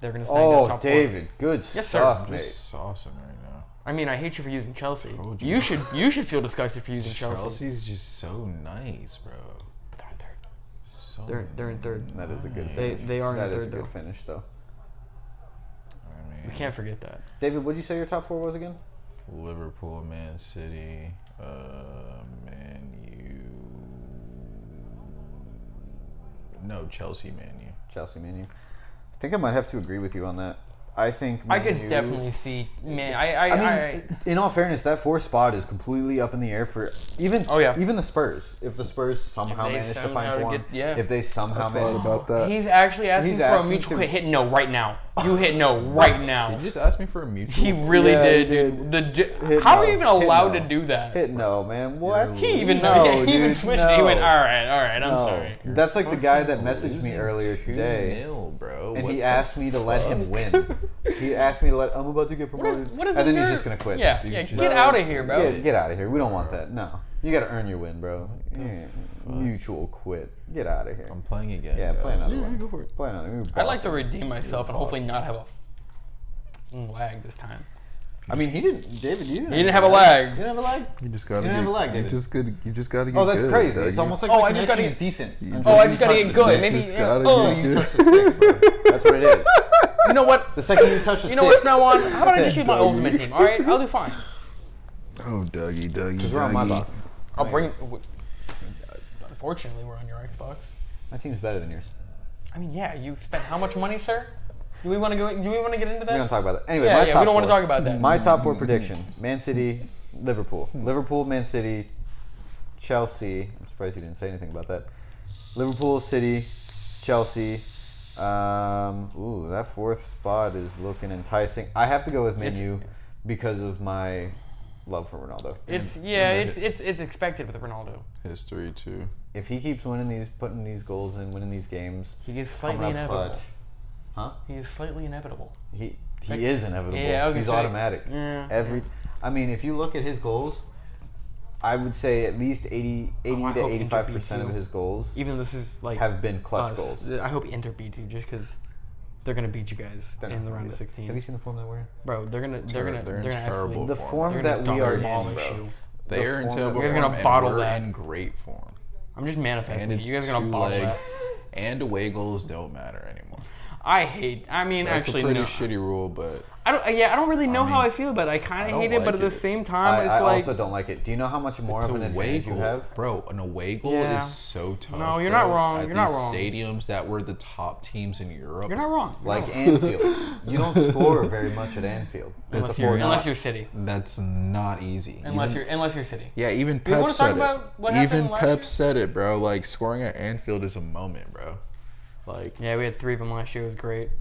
they're going to snag that top 4. David, good Yes, sir. stuff, mate. Just saucing right now. I mean, I hate you for using Chelsea. Told You you. should feel disgusted for using Chelsea. Chelsea's just so nice, bro. They're in third. So They're in third. That is a good They- finish. they are in That is third, a good though. finish, though. I mean, We can't forget that. David, what did you say your top 4 was again? Liverpool, Man City, Man U. No, Chelsea, Man U. Chelsea, Man U. I think I might have to agree with you on that. I think I Man could U- definitely see. Man, I mean, in all fairness, that 4th spot is completely up in the air for even even the Spurs. If the Spurs somehow they manage to somehow find form, get- if they somehow I manage thought about that. he's actually asking He's for a asking mutual to- quit. Hit no right now. You hit no right now. Did you just ask me for a mutual? He really Yeah, did, he dude. Hit How no. are you even Hit allowed no. to do that? hit no, man. What? He even no, he even dude, switched it. He no. went, all right, I'm No. sorry. That's like the guy that messaged me earlier 2-0, today, bro. and What he the asked me to let him win. He asked me to let. I'm about to get promoted, What is and then your- he's just gonna quit. Yeah, Dude, yeah. just- Get out of here, bro. Get out of here. We don't want that. No, you got to earn your win, bro. Yeah. Mutual quit. Get out of here. I'm playing again. Yeah, guys. play another Yeah, one. go for it. Play another. I'd like to redeem myself and hopefully not have a lag this time. I mean, he didn't. David, you didn't. He didn't have a leg. You didn't have a leg. You just gotta. You didn't have a leg, You David. just gotta get. Oh, that's good, crazy. dog. It's almost like Oh, the I just gotta connection get- is decent. You until Oh, I you just gotta touch get the good. stick. Maybe. just gotta Oh, get You good. touch the stick, bro. That's what it is. you know what? The second you touch the You stick. know what? From now on, how about I That's just it. use my ultimate team? All right, I'll do fine. Oh, Dougie. Because we're on my box. I'll bring. Unfortunately, we're on your Xbox. My team's better than yours. I mean, yeah, you spent how much money, sir? Do we want to go? Do we want to get into that? We don't talk about that. Anyway, Yeah, my yeah, top we don't want to four. talk about that. My top 4 prediction: Man City, Liverpool, Liverpool, Man City, Chelsea. I'm surprised you didn't say anything about that. Liverpool, City, Chelsea. That 4th spot is looking enticing. I have to go with Man U because of my love for Ronaldo. It's expected with Ronaldo. History too. If he keeps winning these, putting these goals in, winning these games, He is slightly coming up inevitable. clutch, huh? He is slightly inevitable. He is inevitable. Yeah, I was gonna He's say, automatic. yeah. I mean, if you look at his goals, I would say at least 80 I to hope 85% Inter of his goals Even though this is like have been clutch us, goals. I hope Inter beats you just because they're gonna beat you guys They're in not the gonna round do of that. 16. Have you seen the form that we're in? Bro, they're gonna in absolutely terrible The form. form They're that gonna we are in, demolish bro. you. They are in form terrible that You're form, gonna and bottle we're that. in great form. I'm just manifesting. And it. it's You guys are gonna 2 bottle legs, that. and away goals don't matter anymore. I mean, That's actually, a pretty no. shitty rule, but I don't really know how mean, I feel about it. I kind I of don't hate it, but like at the it. same time, it's I like also don't like it. Do you know how much more it's of an a away advantage you goal, have? bro. An away goal Yeah. is so tough. No, you're bro. not wrong. At You're not these wrong. stadiums that were the top teams in Europe. you're not wrong. You're Like not wrong. Anfield. You don't score very much at Anfield. unless It's a you're 4-0. City. That's not easy. Unless Even- you're City. Yeah, even you Pep wanna talk said about what it. happened Even last Pep year? said it, bro. Like scoring at Anfield is a moment, bro. Like Yeah, we had 3 of them last year. It was great.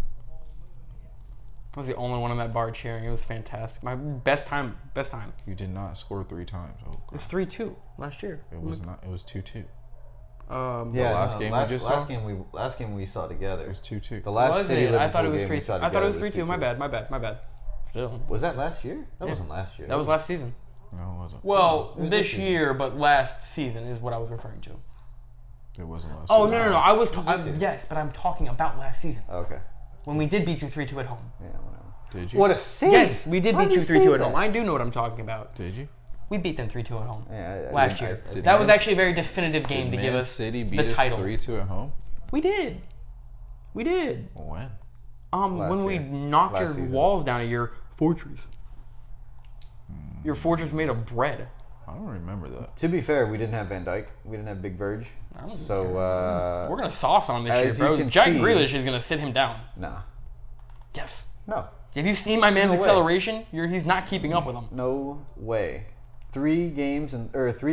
I was the only one in that bar cheering. It was fantastic. My best time. you did not score 3 times. Oh, It was 3-2 last year. it was not. It was 2-2. Yeah, last game we just saw? last game we saw together. It was 2-2. The last Was City it? I thought it Liverpool was game we 3. saw I thought together it was 3-2. My 3-2. bad. Still. Was that last year? That Yeah. wasn't last year. That was last season. No, it wasn't. Well, It was this this season. year, but last season is what I was referring to. It wasn't last. Oh season. no! I was. was this year. Yes, but I'm talking about last season Okay. when we did beat you 3-2 at home. Yeah, whatever. Did you? What a save! Yes, we did How beat did you you 3-2 save at home. that? I do know what I'm talking about. Did you? We beat them 3-2 at home Yeah, last year. did That was Man- actually a very definitive game Did to give Man us City beat the us title. 3-2 at home. We did. When? Last When we year. knocked Last your season. walls down at your fortress. Your fortress made of bread. I don't remember that. To be fair, we didn't have Van Dijk. We didn't have Big Verge. So We're gonna sauce on this year, as you bro. can Jack see- Grealish is gonna sit him down. nah, Yes. no, Have you seen my man's No way. acceleration? He's not keeping up with him. no way. 3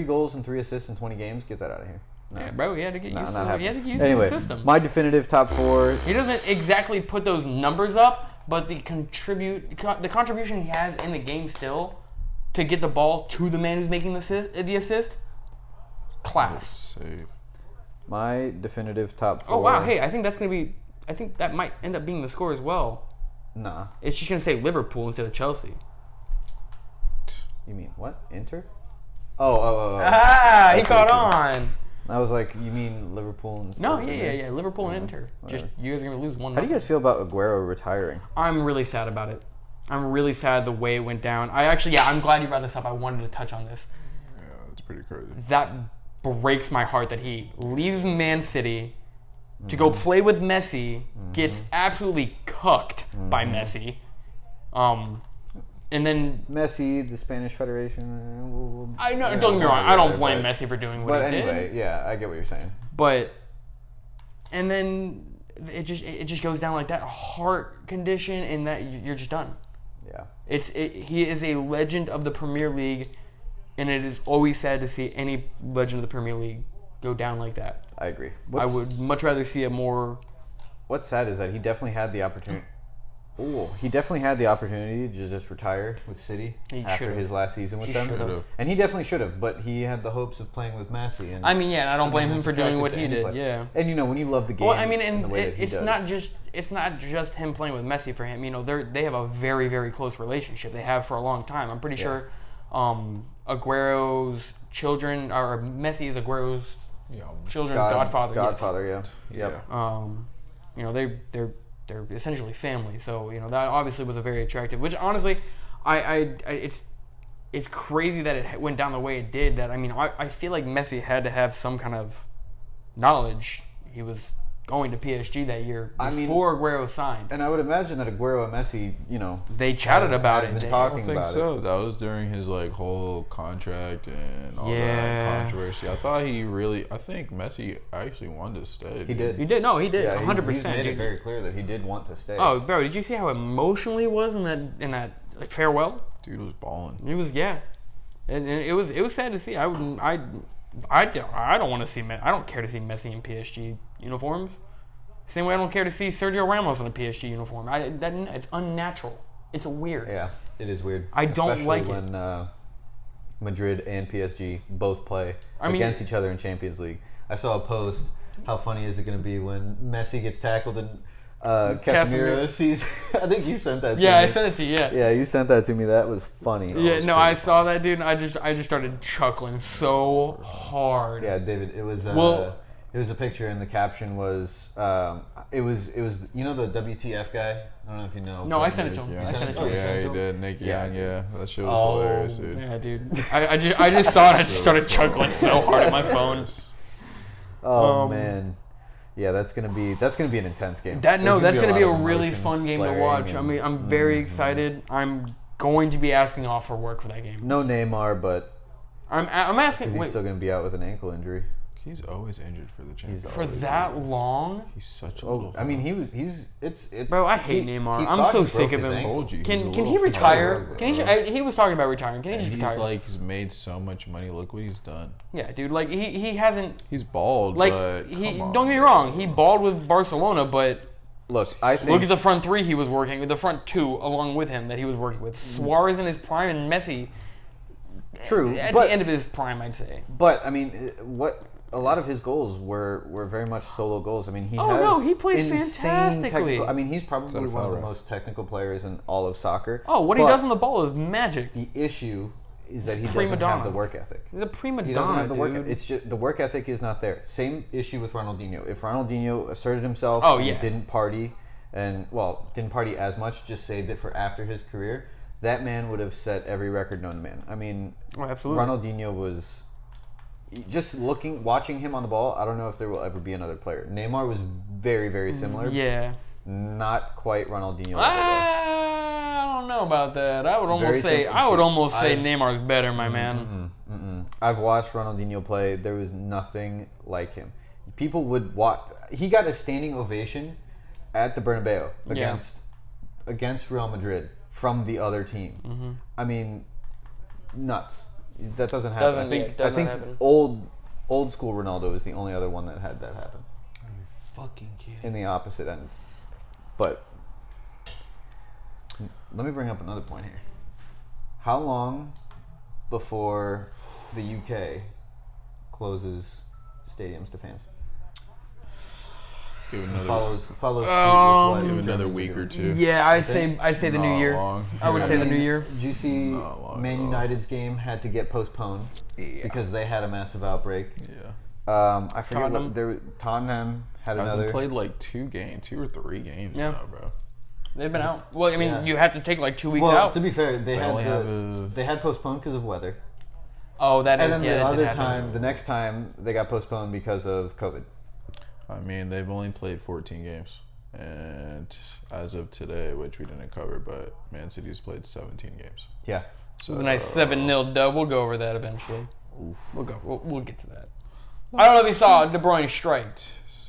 goals and 3 assists in 20 games. Get that out of here. No. Yeah, bro, he had to get Nah, used not to it. He had to happening. get used Anyway, to the system. my definitive top 4. He doesn't exactly put those numbers up, but the contribution he has in the game still to get the ball to the man who's making the assist, class. Save. My definitive top 4. Oh wow, hey, I think that might end up being the score as well. Nah. It's just gonna say Liverpool instead of Chelsea. You mean what? Inter? Oh. Ah, I he see caught what you on. I was like, you mean Liverpool and No, stuff, yeah. Liverpool and Inter. whatever. Just you guys are gonna lose 1-0. How do you guys feel about Aguero retiring? I'm really sad about it. I'm really sad the way it went down. I'm glad you brought this up. I wanted to touch on this. Yeah, that's pretty crazy. That breaks my heart that he leaves Man City to go play with Messi, gets absolutely cucked by Messi. And then Messi, the Spanish Federation. I know, you don't get me wrong, I don't whatever, blame but- Messi for doing what But he anyway, did. yeah, I get what you're saying. But and then it just goes down like that, heart condition, and that you're just done. Yeah. He is a legend of the Premier League, and it is always sad to see any legend of the Premier League go down like that. I agree. I would much rather see a more. What's sad is that he definitely had the opportunity. He definitely had the opportunity to just retire with City after should've. his last season with He them, should've. and he definitely should have. But he had the hopes of playing with Messi. And I mean, yeah, and I don't blame him it's for doing attractive what to he any did. player. Yeah. And you know, when you love the game, Well, I mean, in and the way that he it's does. not just him playing with Messi for him. You know, they have a very, very close relationship. They have for a long time. I'm pretty sure Aguero's children, or Messi is Aguero's children's godfather. yes. Godfather, yeah. Yep. You know, they're essentially family. So, you know, that obviously was a very attractive, which honestly, It's crazy that it went down the way it did. That I feel like Messi had to have some kind of knowledge he was going to PSG that year before Aguero signed. And I would imagine that Aguero and Messi, they chatted about it. Been talking I don't think about so. it. That was during his whole contract and all that controversy. I think Messi actually wanted to stay. He did. He did. No, he did. Yeah, 100%. He's made it very clear that he did want to stay. Oh, bro, did you see how emotional he was in that farewell? Dude was balling. It was and it was sad to see. I don't want to see. I don't care to see Messi in PSG uniforms. Same way I don't care to see Sergio Ramos in a PSG uniform. It's unnatural. It's weird. Yeah, it is weird. I don't Especially like when Madrid and PSG both play against each other in Champions League. I saw a post. How funny is it going to be when Messi gets tackled and Casemiro sees? I think you sent that to me. Yeah, I sent it to you. Yeah, you sent that to me. That was funny. Yeah, no, I saw that, dude, and I just started chuckling so hard. Yeah, David, it was a picture and the caption was it was the WTF guy. I don't know if you know. No, I sent it to him. Yeah, I sent it to him. Yeah, he did. Nick Young, that shit was hilarious, dude. Yeah, dude. I just saw it. I just started chuckling so hard at my phone. Oh man. Yeah, that's gonna be an intense game. That's gonna be a lot of really emotions fun game to flaring watch. and- I'm very excited. I'm going to be asking off for work for that game. No Neymar, but I'm asking. he's Wait, still gonna be out with an ankle injury. He's always injured for the Champions for that long? He's such a little. I mean, it's. Bro, I hate Neymar. he I'm thought so he broke sick of his him. ankle. Told you, Can he's a he little retire? retarded, He was talking about retiring. Can he just retire? He's made so much money. Look what he's done. Yeah, dude. Like he hasn't. He's bald, Like but don't get me wrong. He balled with Barcelona, but Look, I think. look at the front three he was working with. The front two along with him that he was working with. Suarez in his prime and Messi. True, At but the end of his prime, I'd say. I mean, a lot of his goals were very much solo goals. I mean, he played insane fantastically. technical. I mean, he's probably one of foul, the right? most technical players in all of soccer. Oh, what he But does on the ball is magic. The issue is that he Prima doesn't donna. have the work ethic. He's a prima He doesn't donna, have the work dude. ethic. It's just the work ethic is not there. Same issue with Ronaldinho. If Ronaldinho asserted himself and didn't party didn't party as much, just saved it for after his career, that man would have set every record known to man. I mean, absolutely. Ronaldinho was just watching him on the ball. I don't know if there will ever be another player. Neymar was very, very similar. Yeah. Not quite Ronaldinho. I don't know about that. I would almost say Neymar's better, my man. I've watched Ronaldinho play. There was nothing like him. People would watch. He got a standing ovation at the Bernabeu against Real Madrid from the other team. I mean, nuts. That doesn't happen. I think happen. old school Ronaldo is the only other one that had that happen. Are you fucking kidding? In the opposite end. But let me bring up another point here. How long before the UK closes stadiums to fans? Give another, Follows give another week or two. Yeah, I'd say the New Year. Long. I would say the New Year. Did you see Man United's game had to get postponed because they had a massive outbreak? Yeah. I forget Tottenham had another. Played like 2 or 3 games now, bro. They've been out. Well, I mean, you have to take like 2 weeks out. Well, to be fair, they had postponed because of weather. Oh, that and is. then Yeah, the next time they got postponed because of COVID. I mean, they've only played 14 games. And as of today, which we didn't cover, but Man City's played 17 games. Yeah. So a nice 7-0 dub. We'll go over that eventually. We'll get to that. I don't know if you saw De Bruyne strike.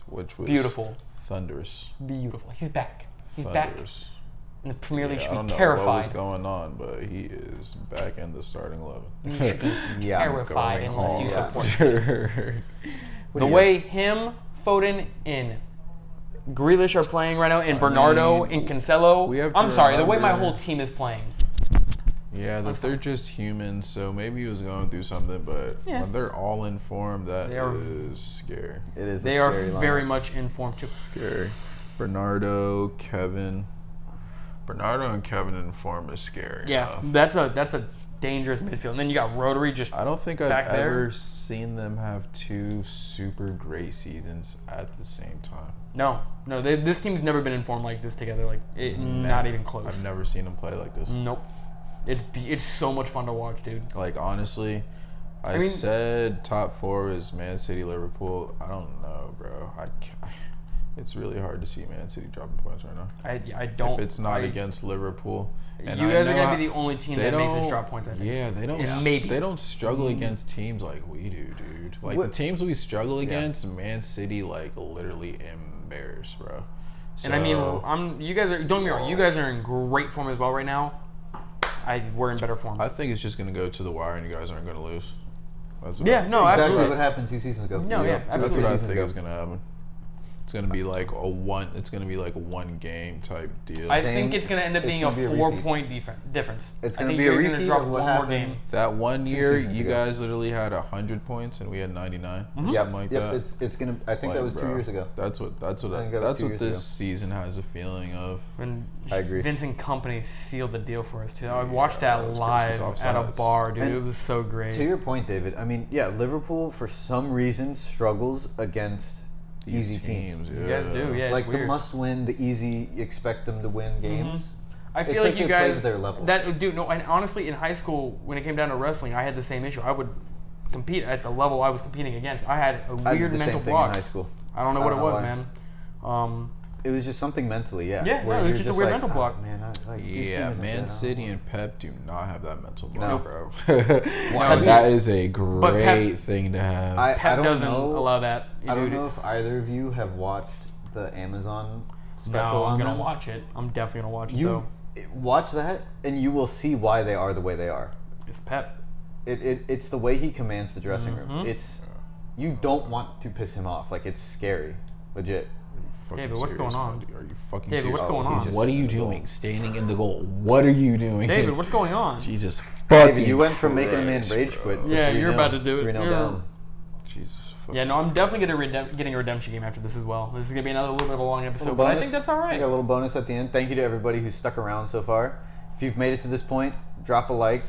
Which was beautiful. Thunderous. Beautiful. He's back. He's Thunderous. back. And the Premier League should I don't be know terrified. what was going on, but he is back in the starting 11. You should be terrified unless you support him. The The way him, Foden, and Grealish are playing right now, and Bernardo and Cancelo. I'm sorry, the way my whole team is playing. Yeah, they're just humans, so maybe he was going through something, but when they're all in form, that is scary. It is. They are very much in form too. Scary. Bernardo and Kevin in form is scary. Yeah, that's a dangerous midfield. And then you got Rodri just. I don't think I've back there. ever seen them have 2 super great seasons at the same time. No. This team's never been in form like this together. Not even close. I've never seen them play like this. Nope. It's so much fun to watch, dude. Like, honestly, I mean- said top 4 is Man City, Liverpool. I don't know, bro. It's really hard to see Man City dropping points right now. I don't. If it's not against Liverpool. And you I guys are know gonna be the only team that makes us don't- drop points. I think. Yeah, they don't. Yeah, maybe. They don't struggle against teams like we do, dude. Like the teams we struggle against, Man City like literally embarrass, bro. And I mean, So, you guys are. Don't get me wrong. You guys are in great form as well right now. We're in better form. I think it's just gonna go to the wire, and you guys aren't gonna lose. That's what Yeah, no, exactly absolutely. what happened 2 seasons ago. No, yeah, That's absolutely. what I seasons think ago. is gonna happen. It's gonna be like a one. It's gonna be like a 1 game type deal. I think it's going to end up It's being a gonna be a 4-point difference. It's I gonna think be a you're gonna repeat drop of what one more happened. game. That 1 year, seasons you ago. guys literally had 100 points, and we had 99, something like Yep, that. it's gonna. I think that was 2 bro, years ago. That's what I think that was that's 2 what years this ago. season has a feeling of. When I agree. Vincent Kompany sealed the deal for us too. I watched that that was live crazy. at a Offsides. bar, dude. And It was so great. To your point, David. I mean, yeah, Liverpool for some reason struggles against These easy teams. You guys do, yeah. Like it's the weird. must-win, the easy, you expect them to win games. I It's feel like like you they play guys. to their level. That dude, no. And honestly, in high school, when it came down to wrestling, I had the same issue. I would compete at the level I was competing against. I had a I did weird the mental same thing block. in high school. I don't know what it was, why. man. It was just something mentally, yeah. Yeah, where no, it was you're just a weird like, mental block. "Oh, man, this team Yeah, isn't Man good. City and Pep do not have that mental No. block, bro. Wow, And dude. that is a But great Pep- thing to have. I Pep don't doesn't know. allow that. I don't dude. know if either of you have watched the Amazon special No, I'm on gonna them. watch it. I'm definitely gonna watch it You though. watch that, and you will see why they are the way they are. It's Pep. It's the way he commands the dressing Mm-hmm. room. It's you don't want to piss him off. Like it's scary, legit. Fucking David, what's serious, going on? man. Are you fucking David, serious? what's going he's on? just- What are you doing? Standing in the goal. What are you doing? David, what's going on? Jesus fucking David, you went from making a man Christ, rage bro. quit. To Yeah, 3-0, you're about to do it. 3-0 You're- down. Jesus fucking Yeah, no, I'm definitely getting a redemption game after this as well. This is gonna be another little bit of a long episode, but I think that's all We right. got a little bonus at the end. Thank you to everybody who's stuck around so far. If you've made it to this point, drop a like.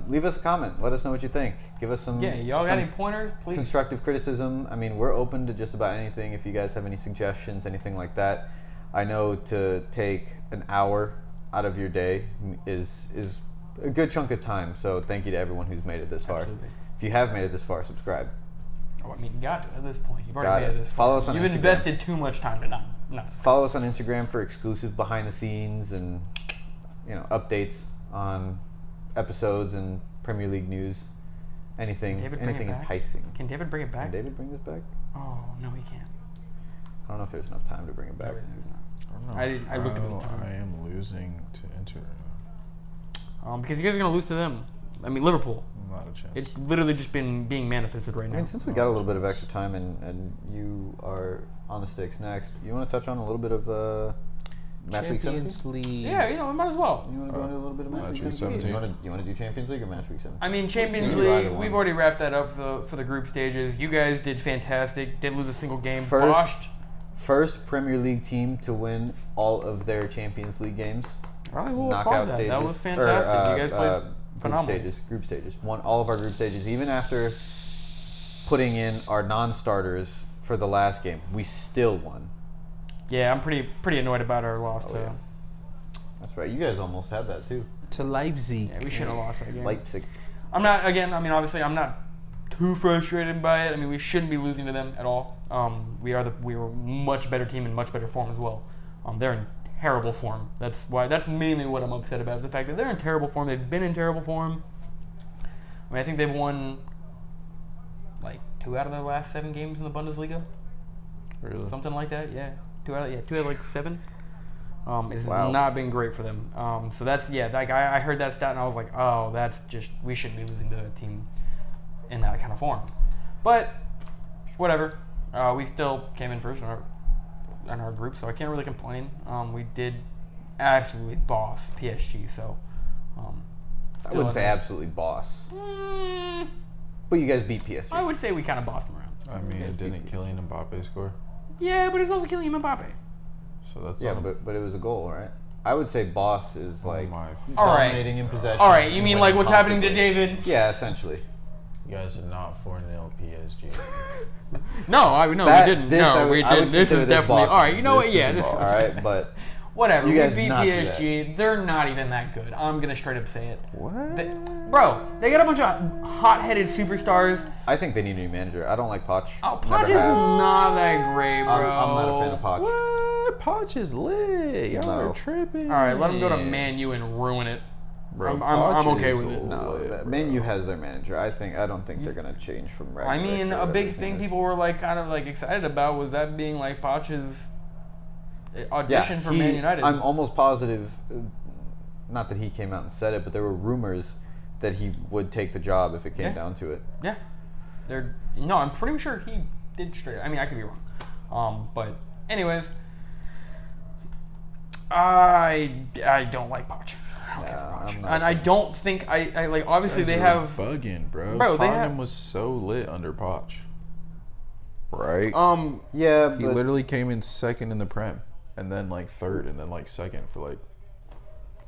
Leave us a comment. Let us know what you think. Give us some. Yeah, y'all got some any pointers, please? constructive criticism. I mean, we're open to just about anything. If you guys have any suggestions, anything like that. I know to take an hour out of your day is a good chunk of time. So thank you to everyone who's made it this far. Absolutely. If you have made it this far, subscribe. Oh, I mean, you got to at this point. You've Got already made it. it this Follow far. us on You've Instagram. invested too much time to not. Follow us on Instagram for exclusive behind the scenes and updates on episodes and Premier League news. Anything David, bring it back? enticing. Can David bring it back? Can David bring this back? Oh no, he can't. I don't know if there's enough time to bring it back. No, he's not. I don't know. I looked at it. I am losing to Inter. Because you guys are gonna lose to them. I mean, Liverpool. Not a chance. It's literally just been being manifested right I now. mean, since we got a little bit of extra time and you are on the sticks next, you want to touch on a little bit of Matchweek 17? League. Yeah, we might as well. You want to go into a little bit of Matchweek Matchweek 17? 17. You want to do Champions League or Matchweek 17? I mean, Champions You do either League, one. we've already wrapped that up for the group stages. You guys did fantastic. Didn't lose a single game. First- Boshed. First Premier League team to win all of their Champions League games. I will applaud Knockout that. stages. That was fantastic. You guys played phenomenal. Group stages. Won all of our group stages, even after putting in our non-starters for the last game. We still won. Yeah, I'm pretty annoyed about our loss to. yeah. That's right. You guys almost had that too. To Leipzig. Yeah, we should have lost that game. Leipzig. I'm not. Again, I mean, obviously, I'm not too frustrated by it. I mean, we shouldn't be losing to them at all. We are a much better team in much better form as well. They're in terrible form. That's mainly what I'm upset about is the fact that they're in terrible form. They've been in terrible form. I mean, I think they've won like 2 out of their last 7 games in the Bundesliga, Really? something like that. Yeah, 2 out of like 7. It's Wow. not been great for them. So that's like I heard that stat and I was like, oh, that's just we shouldn't be losing to a team in that kind of form. But whatever, we still came in first in our group, so I can't really complain. We did absolutely boss PSG, so. I wouldn't say absolutely boss, but you guys beat PSG. I would say we kind of bossed them around. I mean, didn't Kylian Mbappe score? Yeah, but it's also Kylian Mbappe. So that's Yeah, all. but it was a goal, right? I would say boss is like my. All right. dominating in possession. All right, you and mean winning like what's happening to comfortably. David? Yeah, essentially. You guys are not 4-0 PSG. No, we didn't. I No, would- we I would didn't. This consider is this definitely boss. all right. You know what? This Yeah, is this. boss. All right, but Whatever. You We guys beat not do PSG. They're not even that good. I'm gonna straight up say it. What? Bro, they got a bunch of hot-headed superstars. I think they need a new manager. I don't like Poch. Oh, Never Poch is have. not that great, bro. I'm not a fan of Poch. What? Poch is lit. Y'all No. are tripping. All right, let him go to Man U and ruin it. Bro, I'm Poch okay is with it. No, lit, that- bro. Man U has their manager. I don't think they're gonna change from. I mean, Ragnick a or big everything thing is. people were like kind of like excited about was that being like Poch's audition for Man United. I'm almost positive. Not that he came out and said it, but there were rumors that he would take the job if it came Yeah. down to it. Yeah, no, I'm pretty sure he did straight. I mean, I could be wrong. But anyways, I don't like Poch. I don't care Yeah, for Poch, I'm not and a I fan. don't think I like. Obviously, they Guys have. are bugging, bro. Bro, they Tottenham have- was so lit under Poch. Right? Yeah, he but literally came in second in the Prem, and then like third, and then like second for like.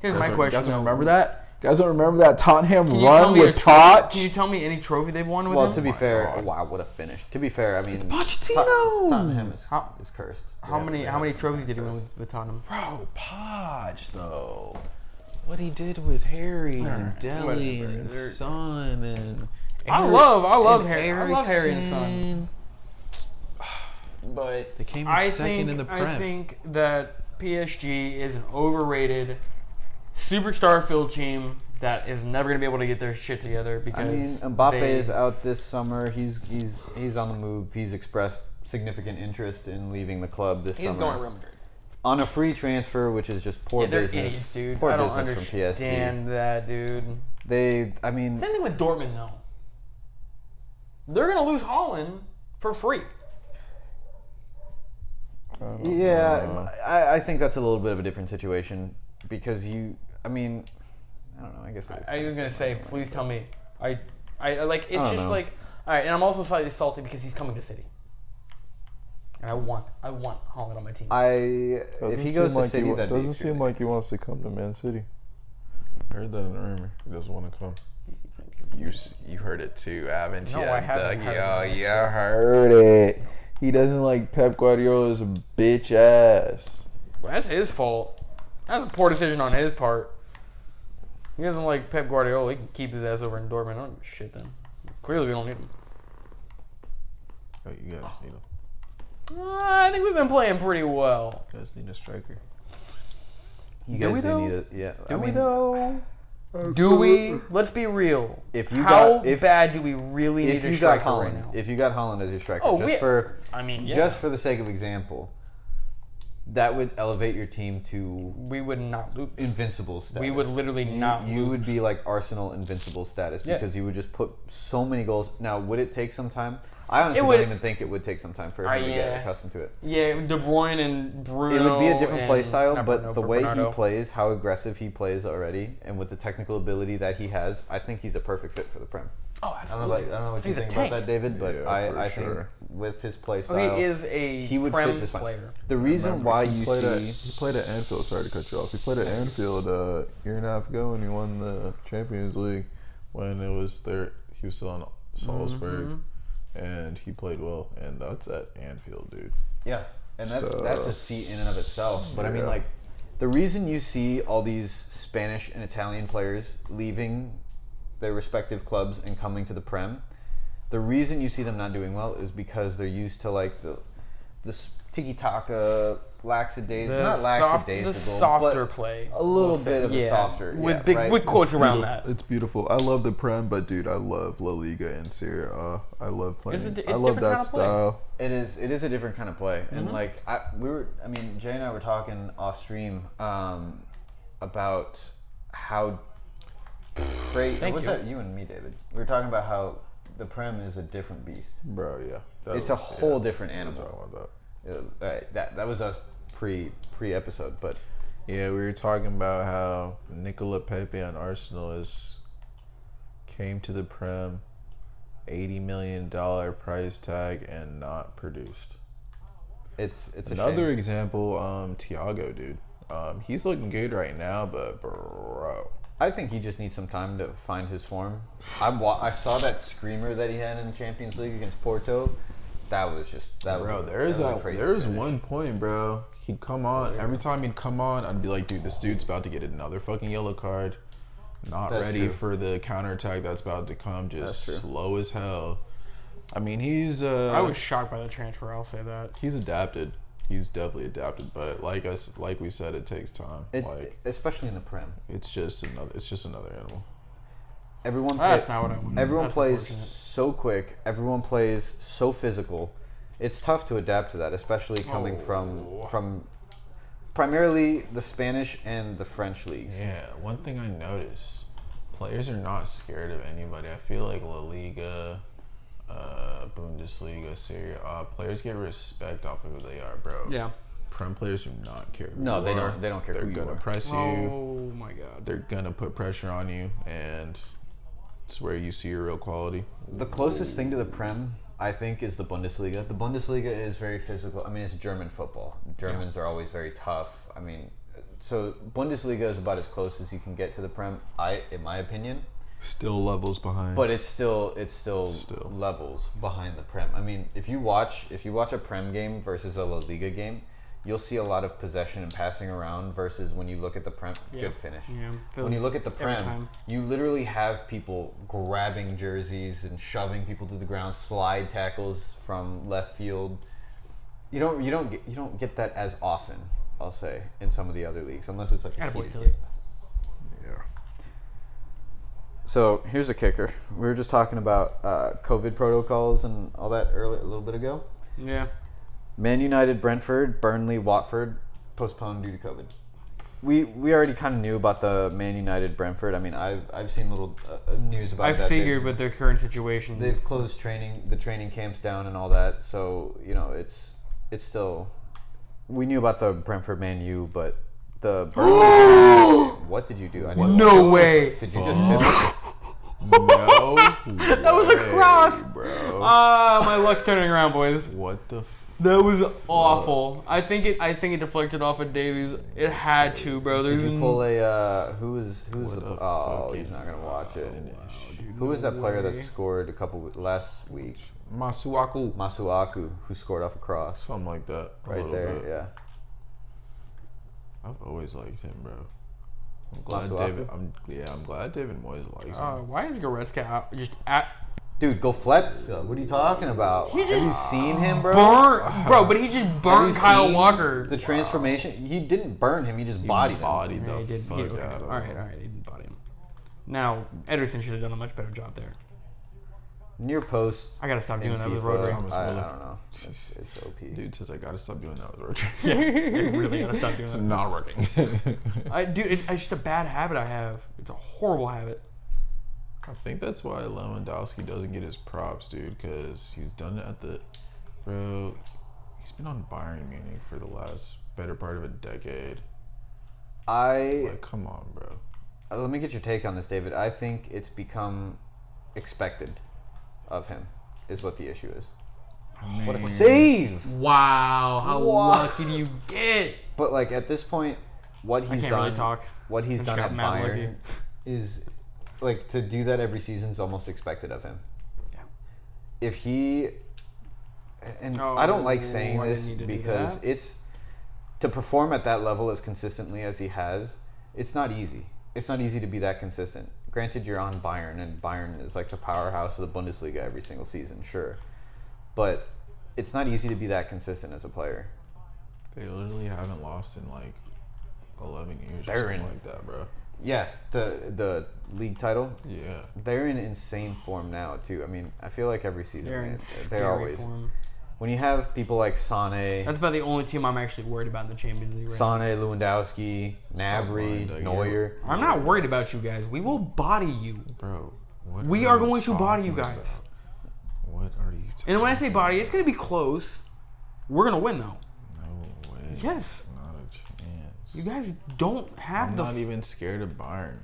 Here's my Guys don't- question. Guys don't though. remember that? Guys don't remember that Tottenham Can you run tell me with a trophy- Poch? Can you tell me any trophy they've won with well, him? to be my fair, God. wow, what a finish. To be fair, I mean, Pochettino! Tottenham is How- cursed. how Yeah, many they how many have trophies did he cursed. win with Tottenham? Bro, Poch though. What he did with Harry and Dele whatever. and They're- Son and I Eric- love and Harry. I love Harry and Son. Eriksen. But They came in I second think in the I Prem. think that PSG is an overrated, superstar-filled team that is never gonna be able to get their shit together I because mean, Mbappe they- is out this summer. He's on the move. He's expressed significant interest in leaving the club this he's summer going to Real Madrid. on a free transfer, which is just poor Yeah, they're business. idiots, dude. Poor I don't business from PSG. understand that, dude. I mean, Same thing with Dortmund, though. They're gonna lose Haaland for free. yeah, I think that's a little bit of a different situation because I mean, I don't know. I guess it I was gonna say, please tell me. I like. It's I don't just know. like, all right, and I'm also slightly salty because he's coming to City, and I want Haaland on my team. If he goes to City, that doesn't seem like he wants to come to Man City. I heard that in the rumor. He doesn't want to come. You heard it too, haven't you? No, I haven't heard Oh, it. you heard it. He doesn't like Pep Guardiola's bitch ass. Well, that's his fault. That's a poor decision on his part. He doesn't like Pep Guardiola. He can keep his ass over in Dortmund. I don't give a shit then. Clearly, we don't need him. Oh, you guys need him. I think we've been playing pretty well. You guys need a striker. You Do guys we do though? need a yeah. Do I we mean, though? Do we? Let's be real. If you How got if bad do we really need if a you got striker right Holland, now? if you got Holland as your striker, Oh, just for the sake of example, that would elevate your team to we would not lose. invincible status. We would literally not You lose. would be like Arsenal invincible status Yeah. because you would just put so many goals. Now, would it take some time? I honestly would- don't even think it would take some time for him to yeah. get accustomed to it. Yeah, De Bruyne and Bruno. It would be a different play and- style, not but Bruno, the way Bernardo. he plays, how aggressive he plays already, and with the technical ability that he has, I think he's a perfect fit for the Prem. Oh, I don't know, absolutely. I don't know what you He's a think about tank. that, David, but Yeah, I for think sure. with his play Oh, style, he is a he would Prem fit just fine. player. The reason why you he see played at Anfield. Sorry to cut you off. He played at Anfield a year and a half ago, and he won the Champions League when it was there. He was still on Salzburg, and he played well. And that's at Anfield, dude. yeah, and that's a feat in and of itself. But I mean, Yeah. like, the reason you see all these Spanish and Italian players leaving their respective clubs and coming to the Prem, the reason you see them not doing well is because they're used to like the tiki taka, lackadaisical, not lackadaisical, the softer but play. a little We'll bit say. of a softer, with yeah, big right? with quotes around that. It's beautiful. I love the Prem, but dude, I love La Liga and Serie A. I love playing. It's I love different that kind of play. style. It is a different kind of play, and like Jay and I were talking off stream about how great. Thank What's you. that? You and me, David. We were talking about how the Prem is a different beast. Bro, yeah. It's a whole different We're animal. talking about that. That was us pre episode, but Yeah, we were talking about how Nicola Pepe on Arsenal came to the Prem, $80 million price tag, and not produced. it's a Another shame. example, Thiago, dude. He's looking good right now, but bro, I think he just needs some time to find his form. I saw that screamer that he had in the Champions League against Porto. Bro, there's one point, bro. He'd come on. Every time he'd come on, I'd be like, dude, this dude's about to get another fucking yellow card. Not ready for the counterattack that's about to come. Just slow as hell. I mean, he's... I was shocked by the transfer, I'll say that. He's adapted. He's definitely adapted. But like we said, it takes time. Especially in the Prem. It's just another animal. That's not what I want. Everyone plays so quick. Everyone plays so physical. It's tough to adapt to that, especially coming from primarily the Spanish and the French leagues. Yeah, one thing I noticed, players are not scared of anybody. I feel like La Liga, Bundesliga, Serie A, players get respect off of who they are, bro. Yeah. Prem players do not care. No, they don't. They don't care. They're gonna press you. Oh my god. They're gonna put pressure on you, and it's where you see your real quality. The closest thing to the Prem, I think, is the Bundesliga. The Bundesliga is very physical. I mean, it's German football. Germans are always very tough. I mean, so Bundesliga is about as close as you can get to the Prem, in my opinion. Still levels behind. But it's still levels behind the Prem. I mean, if you watch a Prem game versus a La Liga game, you'll see a lot of possession and passing around versus when you look at the Prem, good finish. Yeah, when you look at the Prem, you literally have people grabbing jerseys and shoving people to the ground, slide tackles from left field. You don't get that as often, I'll say, in some of the other leagues, unless it's like a heated game. Yeah. So here's a kicker. We were just talking about COVID protocols and all that a little bit ago. Yeah. Man United, Brentford, Burnley, Watford postponed due to COVID. We already kind of knew about the Man United, Brentford. I mean, I've seen little news about that. I figured with their current situation, they've closed the training camps down and all that. So it's still. We knew about the Brentford Man U, but the Burnley. What did you do? No way. Did you just tip it? No. That was a cross, bro. My luck's turning around, boys. What the? That was awful. I think it deflected off of Davies. It had to, bro. Did you pull a who's the? Oh, he's not gonna watch it. Who was that player that scored last week? Masuaku, who scored off a cross. Something like that. Right there, yeah. I've always liked him, bro. I'm glad David Moyes likes him. Why is Goretzka out? Just at. Dude, go flex. What are you talking about? Have you seen him, bro? But he just burnt Kyle Walker. The transformation. He didn't burn him. He just bodied him. The fuck out of him. All right. He didn't body him. Now Ederson should have done a much better job there. Near post. I gotta stop doing that with FIFA, Rodri. I don't know. It's OP. Dude says I gotta stop doing that with Rodri. Yeah, I really gotta stop doing It's that. not working. It's just a bad habit I have. It's a horrible habit. I think that's why Lewandowski doesn't get his props, dude, because he's done it bro, he's been on Bayern Munich for the last better part of a decade. Come on, bro. Let me get your take on this, David. I think it's become expected of him, is what the issue is. What a save! Wow, how lucky do you get? But at this point, what he's done at Bayern is to do that every season is almost expected of him. Yeah. If he, I don't like saying this because it's to perform at that level as consistently as he has. It's not easy. It's not easy to be that consistent. Granted, you're on Bayern, and Bayern is the powerhouse of the Bundesliga every single season, sure. But it's not easy to be that consistent as a player. They literally haven't lost in 11 years or something like that, bro. Yeah, the league title. Yeah, they're in insane form now too. I mean, I feel like every season they're always. Form. When you have people like Sane, that's about the only team I'm actually worried about in the Champions League. Sane, Lewandowski, Gnabry, Neuer. I'm not worried about you guys. We will body you, bro. We are going to body you guys. What are you? And when I say body, it's gonna be close. We're gonna win though. No way. Yes. Not a chance. You guys don't have I'm not even scared of Bayern.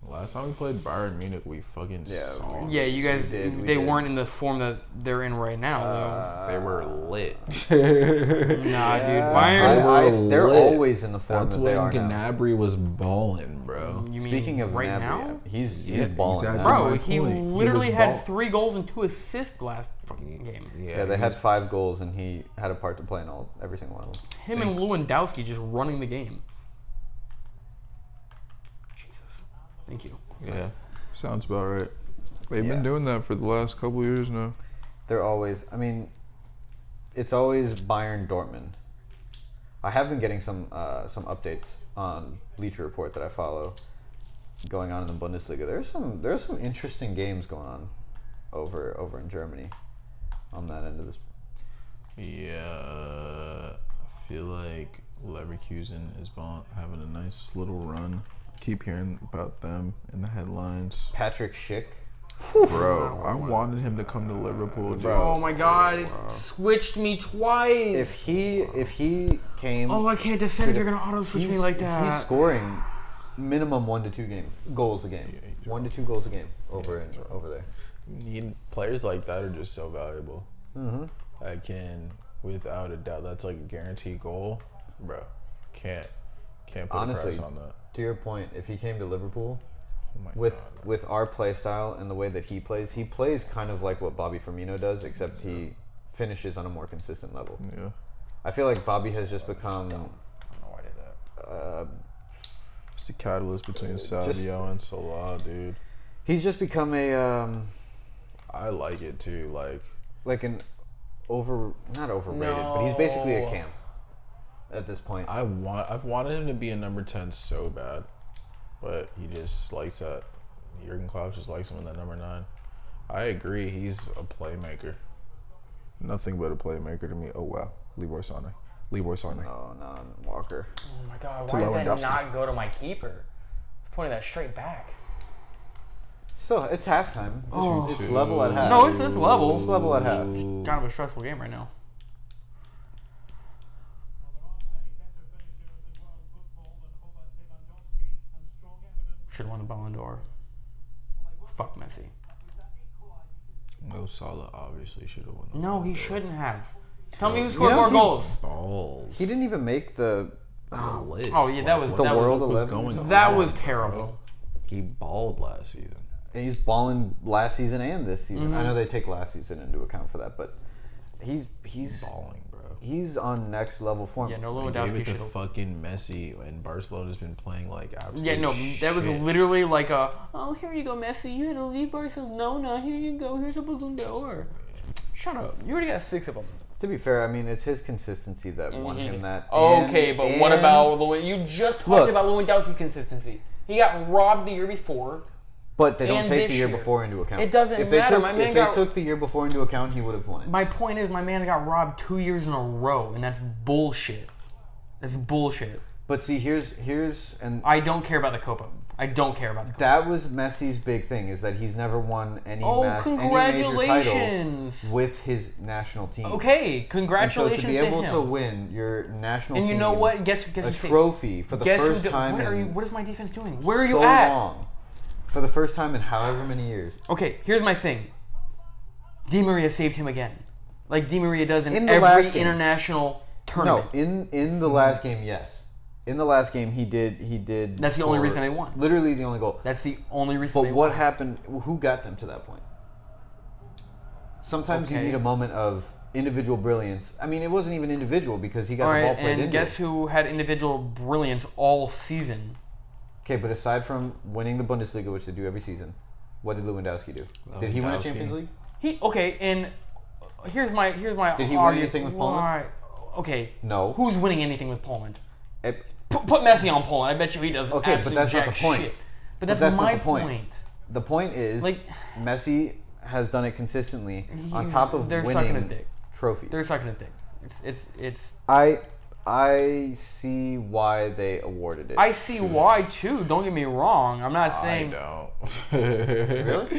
Last time we played Bayern Munich, we fucking saw. Yeah, you guys. we They did. weren't in the form that they're in right now. They were lit. Though. Nah, dude. Bayern. They're lit. always in the form That's that they when are now. Gnabry was balling, bro. You mean Speaking of right Gnabry, now? he's Yeah, balling exactly. now. Bro, my he point. He literally was had ball- 3 goals and 2 assists last fucking game. Yeah, they had 5 goals, and he had a part to play in every single one of them. Him and Lewandowski just running the game. Jesus. Thank you. Yeah, sounds about right. They've Yeah. been doing that for the last couple years now. They're always. I mean, it's always Bayern Dortmund. I have been getting some updates on Bleacher Report that I follow going on in the Bundesliga. There's some interesting games going on over in Germany on that end of this. Yeah, I feel like Leverkusen is having a nice little run. Keep hearing about them in the headlines. Patrick Schick. Bro, I wanted him to come to Liverpool. Oh my god, it switched me twice. If he came, Oh, I can't defend if you're gonna auto switch me like He's that. scoring minimum 1 to 2 goals a game. 1 to 2 goals a game over there. Need players like that are just so valuable. Mm-hmm. I can, without a doubt, that's like a guaranteed goal, bro. Can't put Honestly, a price on that. To your point, if he came to Liverpool Oh my with God. with our play style and the way that he plays kind of like what Bobby Firmino does, except he finishes on a more consistent level. Yeah. I feel like Bobby has just become I don't know why I did that. It's the catalyst between Sadio and Salah, dude. he's just become a I like it too. like an not overrated, but he's basically a camp at this point. I've wanted him to be a number 10 so bad, but he just likes that. Jurgen Klopp just likes him in that number 9. I agree. He's a playmaker. Nothing but a playmaker to me. Oh wow, Leroy Sané. No, Walker. Oh my god, To why did that Lewandowski. not go to my keeper? I was pointing that straight back. So it's halftime. Oh. It's level at half. No, it's level. It's level at half. Kind of a stressful game right now. Should have won the Ballon d'Or. Fuck Messi. Mo Salah obviously should have won. The No, Ballon he d'Or. shouldn't have. Tell me who scored You know, more he- goals. Balls. He didn't even make the List. Oh, yeah, that was- the that world What was 11. going on, That was bro? terrible. He balled last season. And he's balling last season and this season. Mm-hmm. I know they take last season into account for that, but he's Balling, bro. he's on next level form. Yeah, no, They gave Lewandowski it to should have. fucking Messi, and Barcelona's been playing like absolute Yeah, no, that was shit. literally like a, oh, here you go, Messi. You had to leave Barcelona. Here you go. Here's a Ballon d'Or. Shut up. You already got 6 of them. To be fair, I mean it's his consistency that won Mm-hmm. him that. Okay, but what and- about you just talked Look. about Lewandowski consistency. He got robbed the year before. But they don't and take this the year year? before into account. It doesn't if they matter. Took, My man if got- they took the year before into account, he would have won it. My point is, my man got robbed 2 years in a row, and that's bullshit. That's bullshit. But see, here's and I don't care about the Copa. I don't care about the Copa. that was Messi's big thing is that he's never won any Oh, any major congratulations. title with his national team. Okay, And so congratulations to be able him. to win your national And team you know what? Guess a who trophy for the Guess first who? time What is my defense doing? Where are you so at? long. For the first time in however many years. Okay, here's my thing. Di Maria saved him again, like Di Maria does in the every last game. international No, tournament. in the last game, yes. In the last game, he did. That's the only score reason they won. Literally the only goal. That's the only reason. But they what won. happened? Who got them to that point? Sometimes you Okay. need a moment of individual brilliance. I mean, it wasn't even individual because he got All the ball right, played and into guess it. who had individual brilliance all season? Okay, but aside from winning the Bundesliga, which they do every season, what did Lewandowski do? Did he win a Lewandowski. Champions League? And here's my Did he win argument. anything with Poland? Why- Okay. No. Who's winning anything with Poland? It- Put Messi on Poland. I bet you he does. Okay, but absolute that's not jack the point. shit. But But that's not my the point. point. The point is, Like- Messi has done it consistently on top of they're sucking his winning dick. trophies. They're sucking his dick. It's. I see why they awarded it. I see why too. Don't get me wrong. I'm not I saying don't. Really?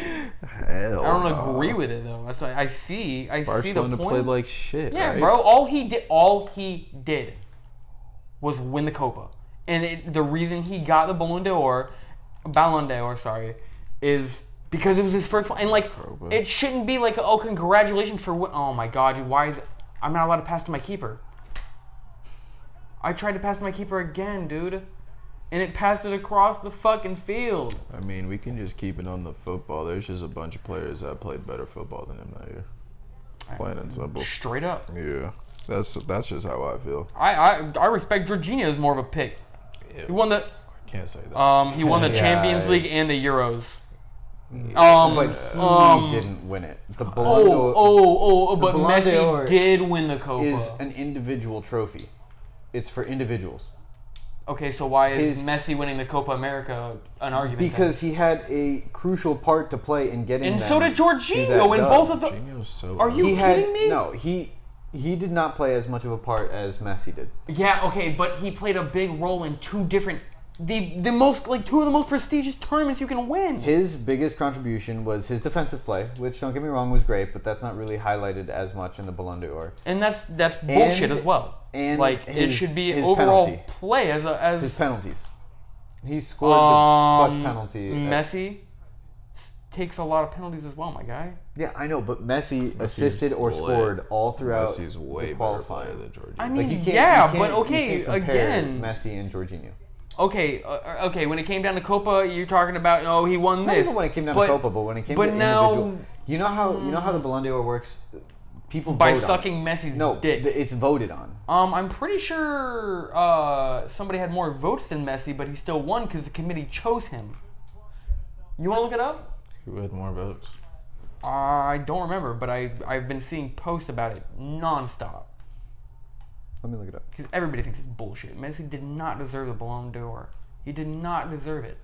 Hell I don't no. agree with it though. That's why I see. I see the Barcelona point. played like shit. Yeah, right? bro. All he did was win the Copa, and the reason he got the Ballon d'Or Ballon d'Or, sorry, is because it was his first one, and like Pogba. it shouldn't be like, oh, congratulations for oh my god, dude, why is I'm not allowed to pass to my keeper. I tried to pass to my keeper again, dude, and it passed it across the fucking field. I mean, we can just keep it on the football. There's just a bunch of players that played better football than him that year. Plain and simple. Straight up. Yeah, that's just how I feel. I respect Jorginho as more of a pick. Yeah, He won the can't say that. he won the Yeah. Champions League and the Euros. But he didn't win it. The Ballon d'Or But Ballon d'Or Messi did win the Copa. is an individual trophy. It's for individuals. Okay, so why is His- Messi winning the Copa America an argument? then? Because he had a crucial part to play in getting and them so did to that Jorginho, and dub. both of the. Jorginho's so Are you He had kidding me? no. He did not play as much of a part as Messi did. Yeah, okay, but he played a big role in two different, the most like two of the most prestigious tournaments you can win. His biggest contribution was his defensive play, which, don't get me wrong, was great, but that's not really highlighted as much in the Ballon d'Or. And that's bullshit as well. And like it his- should be his overall penalty. play as His penalties. He scored the clutch penalty. Messi takes a lot of penalties as well, my guy. Yeah, I know, but Messi assisted or lit. scored all throughout Messi's way the better player qualifying. than Jorginho. I mean, Like, you can't, yeah, you can't- but you okay, can't compare again. Messi and Jorginho. Okay, when it came down to Copa, you're talking about, oh, he won Not this. even when it came down but, to Copa, but when it came but to now- individual. You know how the Ballon d'Or works? People by vote sucking on it. Messi's No, dick. it's voted on. I'm pretty sure somebody had more votes than Messi, but he still won because the committee chose him. You want to look it up? Who had more votes? I don't remember, but I've been seeing posts about it nonstop. Let me look it up. Because everybody thinks it's bullshit. Messi did not deserve the Ballon d'Or. He did not deserve it.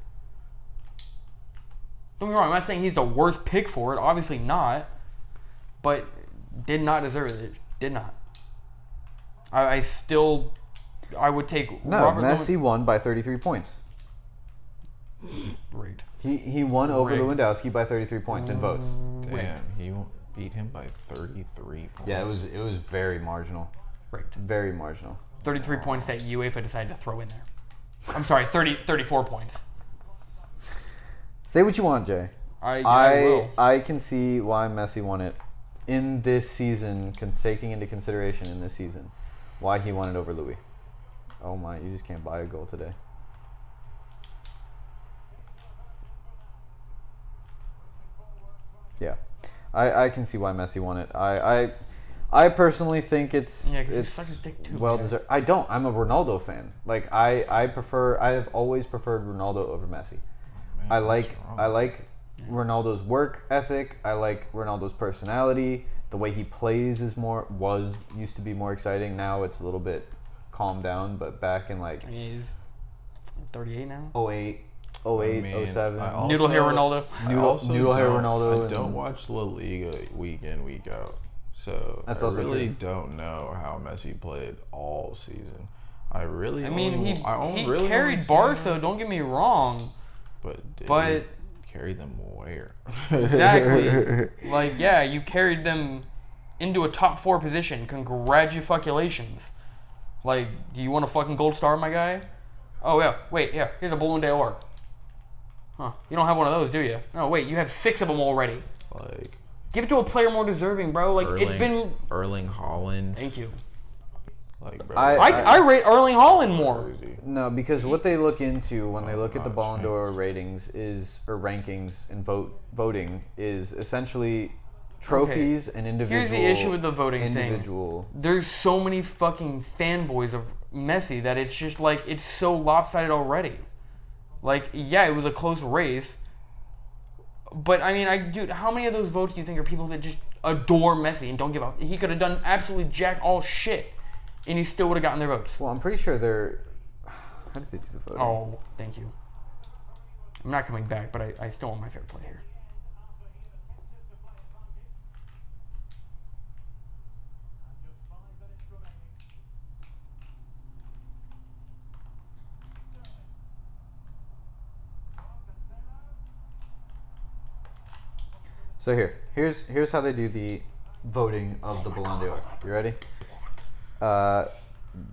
Don't get me wrong, I'm not saying he's the worst pick for it. Obviously not. But did not deserve it. Did not. I would take No, Robert Messi won by 33 points. Rigged. He won over Rigged. Lewandowski by 33 points in votes. Damn, he beat him by 33 points. Yeah, it was very marginal. Rigged. Very marginal. 33 points that UEFA decided to throw in there. I'm sorry, 34 points. Say what you want, Jay. I will. I can see why Messi won it in this season, taking into consideration in this season, why he won it over Louis. Oh my, you just can't buy a goal today. Yeah, I can see why Messi won it. I personally think it's Yeah, 'cause you suck his dick too, well man. deserved. I don't. I'm a Ronaldo fan. Like I have always preferred Ronaldo over Messi. Man, I what's like wrong? Ronaldo's work ethic. I like Ronaldo's personality. The way he plays used to be more exciting. Now it's a little bit calmed down. But back in like He's 38 now. 08, I mean, 07. I also- Noodle hair Ronaldo. I Noodle- also noodle hair don't- Ronaldo I and- don't watch La Liga week in, week out. So That's I also really true. don't know how Messi played all season. I I mean, only, he really carried only seen Barca, him, don't get me wrong. but but- carry them where? Exactly. Like, yeah, you carried them into a top 4 position. Congratulations. Like, do you want a fucking gold star, my guy? Oh, yeah. Wait, yeah. Here's a Ballon d'Or. Huh. You don't have one of those, do you? No, wait. You have 6 of them already. Like Give it to a player more deserving, bro. Like, it's been... Erling Haaland. Thank you. Like, bro, I rate Erling Haaland more. crazy. No, because what they look into when they look at the not Ballon d'Or changed. ratings or rankings and voting is essentially trophies and individual. Here's the issue with the voting individual. thing. There's so many fucking fanboys of Messi that it's just like, it's so lopsided already. Like, yeah, it was a close race. But, I mean, dude, how many of those votes do you think are people that just adore Messi and don't give up? He could have done absolutely jack all shit, and he still would have gotten their votes. Well, I'm pretty sure they're. How did they do the voting? Oh, thank you. I'm not coming back, but I still want my fair play here. So here's how they do the voting of the Ballon d'Or. You ready?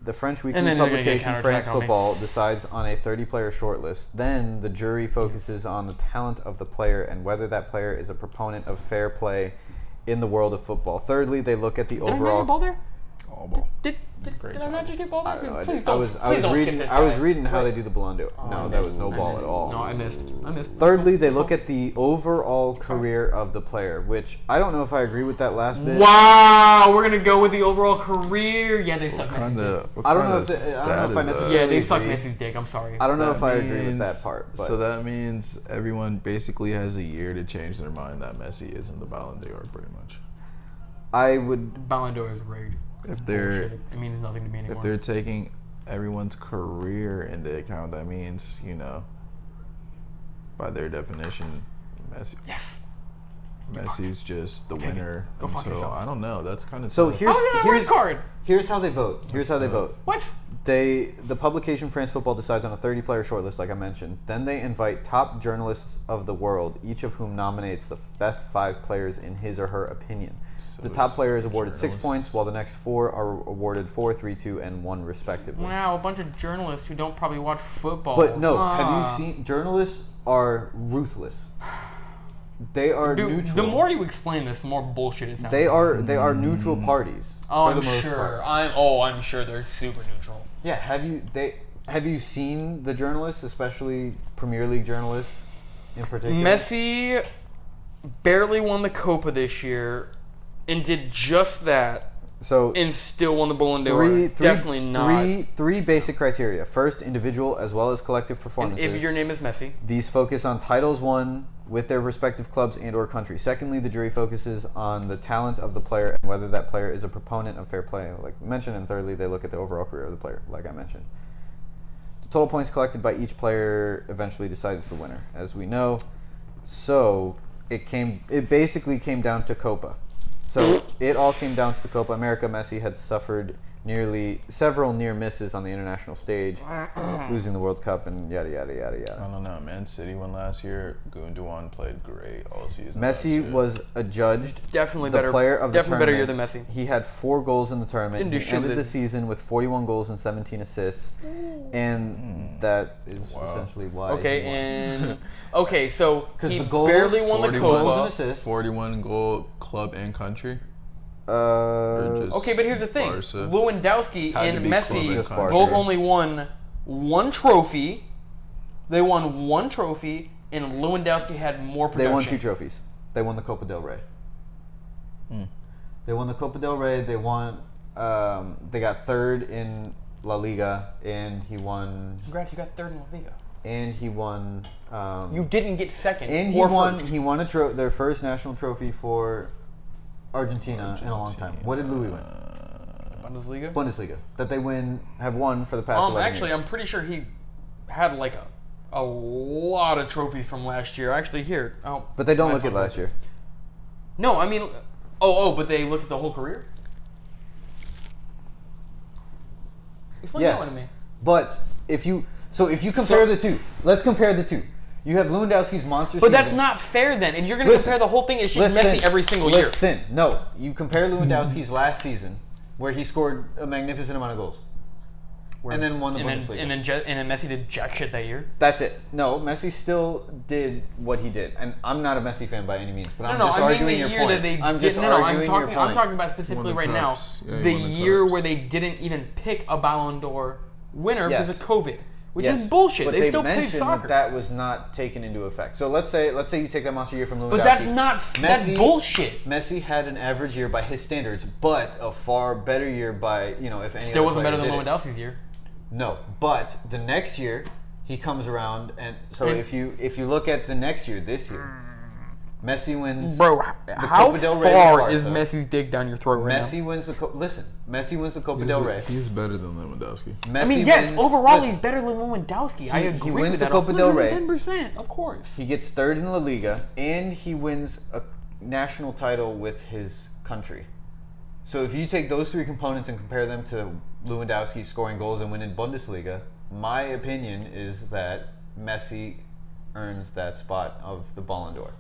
The French weekly And then they're gonna get publication counterattack France on me. Football decides on a 30-player shortlist. Then the jury focuses on the talent of the player and whether that player is a proponent of fair play in the world of football. Thirdly, they look at the Did I not overall. get ball there? All ball. Did Great I not time. just get ball there? I don't know. Please I don't. was Please don't reading. skip this I was guy. reading how Wait. they do the blundo. Oh, No, I that was missed. no I ball missed. at all. No, I missed. Thirdly, they look at the overall career of the player, which I don't know if I agree with that last bit. Wow, we're gonna go with the overall career. Yeah, they suck Messi's Kinda, dick. what I don't kind know of if the- I don't know stat if I is that? necessarily- Yeah, they suck agree. Messi's dick. I'm sorry. I don't know That if I agree with means- that part. But So that means everyone basically has a year to change their mind that Messi isn't the Ballon d'Or, pretty much. I would. Ballon d'Or is rigged. If they're Bullshit. It means nothing to me anymore. if they're taking everyone's career into account, that means, by their definition, Messi's just the winner Go fuck until yourself. I don't know. That's kind of So tough. here's How is that a red card? here's how they vote. Here's how they vote. What? The publication France Football decides on a 30-player shortlist, like I mentioned. Then they invite top journalists of the world, each of whom nominates the best 5 players in his or her opinion. So The top it's player is awarded 6 journalists. points, while the next 4 are awarded 4, 3, 2, and 1 respectively. Wow, a bunch of journalists who don't probably watch football. But no, Ah. have you seen journalists are ruthless. They are Dude, neutral. the more you explain this, the more bullshit it sounds. they are neutral parties. Oh, for the I'm most sure. part. I'm sure they're super neutral. Yeah, have you seen the journalists, especially Premier League journalists in particular? Messi barely won the Copa this year, and did just that, So and still won the Ballon d'Or. Definitely not. Three basic criteria. First, individual as well as collective And performances. if your name is Messi, These focus on titles won with their respective clubs and or country. Secondly, the jury focuses on the talent of the player and whether that player is a proponent of fair play, like we mentioned. And thirdly, they look at the overall career of the player, like I mentioned. The total points collected by each player eventually decides the winner, as we know. So it basically came down to Copa. So it all came down to the Copa America. Messi had suffered several near misses on the international stage, losing the World Cup and yada yada yada I yada. don't know, man. City won last year. Gundogan played great all season. last Messi year. was adjudged definitely the better. player of the Definitely better year tournament. than Messi. He had 4 goals in the tournament. Didn't do He shit ended with the it. season with 41 goals and 17 assists, and that is Wow. essentially why. Okay, he won. and okay, so 'Cause he the goals- barely won the 41 goals and Copa. assists. 41 goal club and country. Or just Okay, but here's the thing: Barca? Lewandowski Had to and be Messi club and Just country. both only won 1 trophy. They won 1 trophy, and Lewandowski had more They production. won 2 trophies. They won the Copa del Rey. They won the Copa del Rey. They won. They got 3rd in La Liga, and he won. Congrats, you got 3rd in La Liga. And he won. You didn't get 2nd. And he or won. first. He won their first national trophy for Argentina in a long time. What did Louis win? Bundesliga. Bundesliga. That they have won for the past 11 Actually, years. I'm pretty sure he had like a lot of trophies from last year. Actually, here. Oh, But they don't my look at phone last year. No, I mean, but they look at the whole career. Explain that one Yes. to me. But if you compare the two, let's compare the two. You have Lewandowski's monster But season. that's not fair then. If you're going to Listen. compare the whole thing, it's just Messi every single year. Listen, no. You compare Lewandowski's last season, where he scored a magnificent amount of goals, and then won the Bundesliga. And then Messi did jack shit that year. That's it. No, Messi still did what he did, and I'm not a Messi fan by any means. But I'm just I mean arguing the your year point. that they I'm did. just No, I'm arguing your talking. point. I'm talking about specifically Won the right now. cups. Yeah, he The won the year cups. where they didn't even pick a Ballon d'Or winner Yes. because of COVID, which Yes, is bullshit. But They still played mentioned soccer. that was not taken into effect. So let's say you take that monster year from Lewandowski. But that's not. That's Messi- bullshit. Messi had an average year by his standards, but a far better year by if any. Still other wasn't player better than did it. Lewandowski's year. No, but the next year he comes around, and so And- if you look at the next year, this year, Messi wins. Bro, how Copa del Rey far with is Barca. Messi's dick down your throat right Messi wins the Messi wins the Copa del Rey. He's better than Lewandowski. Messi now? I mean, yes, wins, overall listen, he's better than Lewandowski. I He agree wins with the that. Copa del Rey. 110%, of course. He gets 3rd in La Liga, and he wins a national title with his country. So if you take those 3 components and compare them to Lewandowski scoring goals and winning Bundesliga, my opinion is that Messi earns that spot of the Ballon d'Or.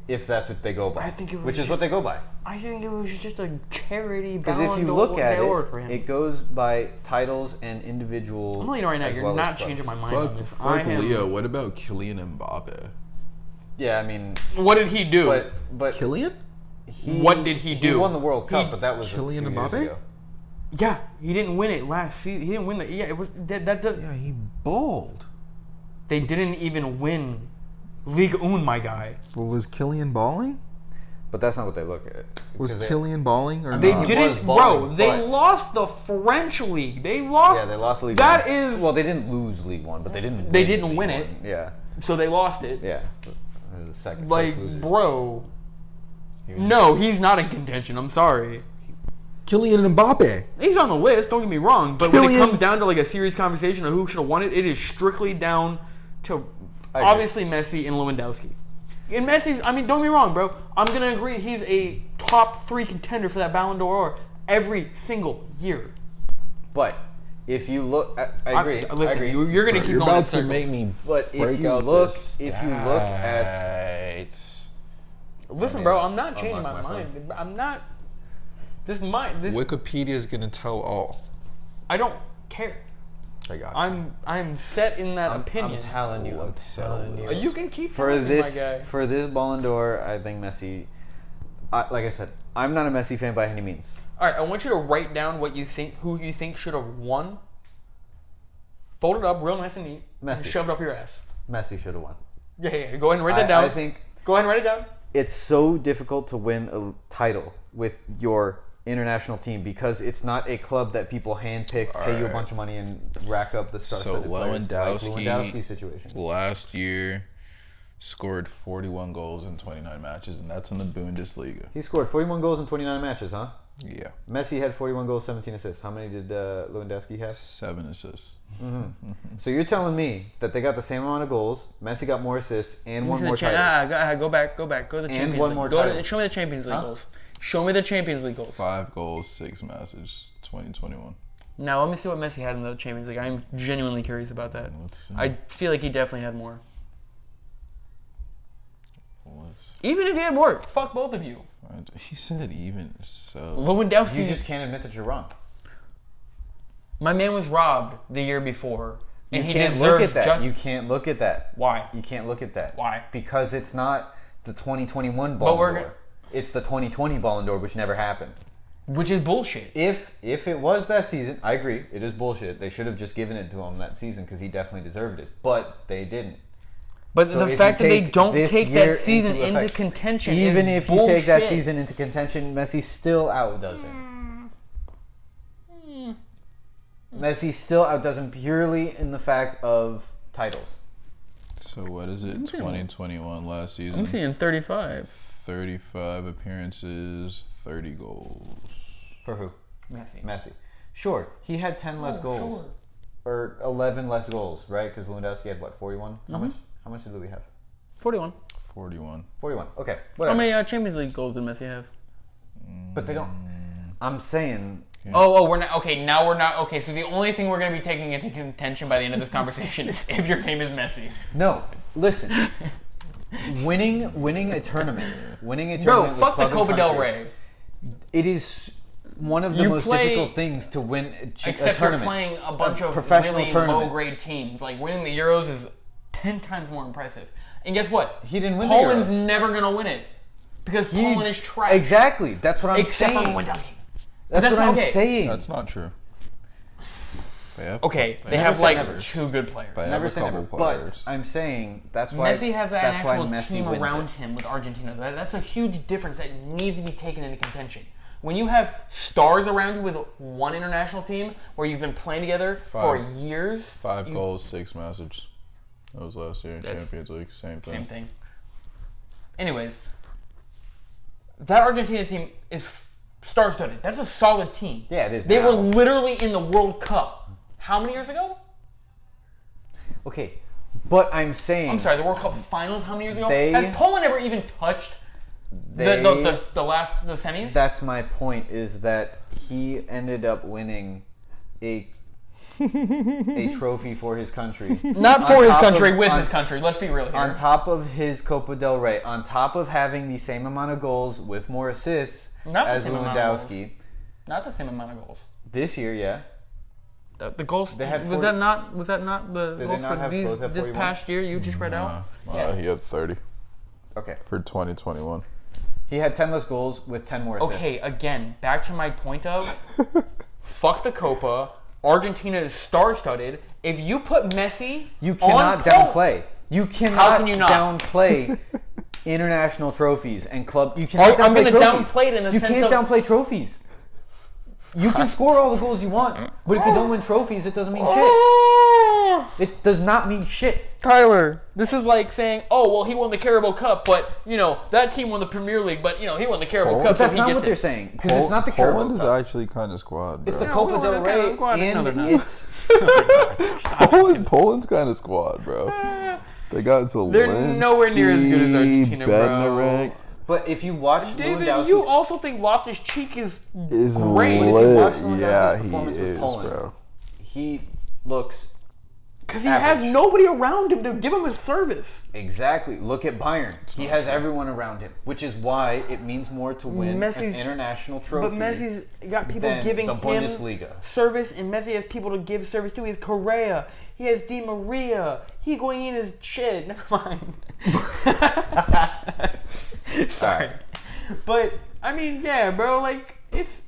if that's what they go by. I think it was which is what they go by. I think it was just a charity Because Ballon if you d'Or look at award for him. it goes by titles and individual. I'm telling you right now, as you're well as not club. changing my mind on this. Fuck Leo. What about Kylian Mbappe? Yeah, I mean, What did he do? but Kylian? What did he do? He won the World Cup, He- but that was Kylian a few years Mbappe? ago. Yeah, he didn't win it last season. He didn't win the. Yeah, it was that does. Yeah, he balled. They didn't even win Ligue 1, my guy. Well, was Kylian balling? But that's not what they look at. Was Because Kylian balling or They not? He didn't, was balling, bro. They but- lost the French league. They lost. Yeah, they lost League That One. is- Well, they didn't lose League One, but they didn't. They win didn't League win One. it. Yeah, So they lost it. yeah. They're the second Like, place losers. bro. No, he's not in contention. I'm sorry. Kylian Mbappe. He's on the list. Don't get me wrong. But when it Kylian- comes down to like a serious conversation of who should have won it, it is strictly down to I agree. obviously Messi and Lewandowski. And Messi's, I mean, don't get me wrong, bro. I'm going to agree he's a top 3 contender for that Ballon d'Or every single year. But if you look, I agree. Listen, I agree. you're going to keep You're going. in about to circles. make me But if break you out look, this if you look at, Listen, bro, I'm not changing my mind. I'm not. This Wikipedia is gonna tell all. I don't care. I got you. I'm set in that opinion. I'm telling you. Let's I'm telling settle you. this. You can keep For telling me, my this, guy. for this Ballon d'Or, I think Messi. Like I said, I'm not a Messi fan by any means. All right, I want you to write down what you think, who you think should have won. Fold it up real nice and neat. And Messi. shove it up your ass. Messi should have won. Yeah. Go ahead and write that down. I think Go ahead and write it down. it's so difficult to win a title with your international team because it's not a club that people handpick, pay you a Alright. bunch of money, and rack up the star-studded players. Like Lewandowski's situation. Last year scored 41 goals in 29 matches, and that's in the Bundesliga. He scored 41 goals in 29 matches, huh? Yeah, Messi had 41 goals, 17 assists. How many did Lewandowski have? 7 assists. So you're telling me that they got the same amount of goals, Messi got more assists, and won more titles. Go back. Go to the Champions one League. more Go to, title. show me the Champions League Huh? goals. Show me the Champions League goals. 5 goals, 6 matches, 2021. Now let me see what Messi had in the Champions League. I'm genuinely curious about that. Let's see. I feel like he definitely had more. Let's Even if he had more, fuck both of you. find- He said even so. Lewandowski. You just can't admit that you're wrong. My man was robbed the year before, and You he can't deserved look at that. ju- You can't look at that. Why? You can't look at that. Why? Because it's not the 2021 But we're Ballon d'Or. gonna- It's the 2020 Ballon d'Or, which never happened. Which is bullshit. If it was that season, I agree, it is bullshit. They should have just given it to him that season because he definitely deserved it. But they didn't. But So the if fact you that they take don't this take year that season into effect- contention even is if you take that bullshit. season into contention, Messi still outdoes him. Messi still outdoes him purely in the fact of titles. So what is it? 2021 last I'm season. seeing 35. 35 appearances, 30 goals. For who? Messi. Messi. Sure, he had 10 less goals. Sure. Or 11 less goals, right? Because Lewandowski had what, 41? How much? How much did Louis have? 41. 41. 41. Okay, How whatever. many Champions League goals did Messi have? But they don't. I'm saying. Oh, we're not. Okay, now we're not. Okay, so the only thing we're going to be taking into contention by the end of this conversation is if your name is Messi. No, listen. winning a tournament. Bro, with fuck the club and Copa del country, Rey. It is one of the You most play- difficult things to win a Except you're tournament. playing a bunch of professional really tournament. low-grade teams. Like, winning the Euros is 10 times more impressive. And guess what? He didn't win the Poland's Euros. never going to win it. Because Poland is trash. Exactly. That's what I'm Except for saying. Lewandowski. That's what not I'm okay. saying. That's not true. They have, Okay, they never have say like never. 2 good players. They have Never a say couple never. players. But I'm saying that's why Messi has an that's why actual Messi team wins around it. him with Argentina. That's a huge difference that needs to be taken into contention. When you have stars around you with one international team where you've been playing together for years. 5 goals, 6 matches. That was last year in That's- Champions League. Same thing. Same thing. Anyways, that Argentina team is star-studded. That's a solid team. Yeah, it is. They now. were literally in the World Cup. How many years ago? Okay, but I'm saying. I'm sorry, the World Cup Finals. How many years ago? They- Has Poland ever even touched the semis? That's my point. Is that he ended up winning a a trophy for his country. Not for his country, with his country. Let's be real here. On top of his Copa del Rey, on top of having the same amount of goals with more assists as Lewandowski. Not the same amount of goals. This year, yeah. The goals They had was 40, that not the did goals they not have both for at this 41? past year you just read out? Yeah. He had 30 Okay. for 2021. He had 10 less goals with 10 more assists. Okay, again, back to my point of fuck the Copa. Argentina is star-studded. If you put Messi, You cannot downplay. You cannot How can you not? downplay international trophies and club. You cannot I'm downplay going to trophies. downplay it in the You sense can't of downplay trophies. You can score all the goals you want, but if you don't win trophies, it doesn't mean shit. It does not mean shit. Tyler, this is like saying, oh, well, he won the Carabao Cup, but, that team won the Premier League, but, he won the Carabao Cup, But that's so he not gets what they're it. saying, because it's not the Carabao Poland is Cup. actually kind of squad, bro. It's the Copa del Poland is kinda Rey, squad. No, they're and not. it's Poland's kind of squad, bro. They got Zelensky, They're nowhere near as good as Argentina, bro. Bednarek. But if you watch David, Lewandowski's, you also think Loftus-Cheek is Is great. But if you watch lit. Lewandowski's Yeah, he performance with is, Poland, bro. he looks Because he average. has nobody around him to give him his service. Exactly. Look at Bayern. He has everyone around him, which is why it means more to win an international trophy. But Messi's got people than giving the him Bundesliga. service, and Messi has people to give service to. He has Correa. He has Di Maria. Higuain is shit. Never mind. Sorry. But, I mean, yeah, bro, like, it's...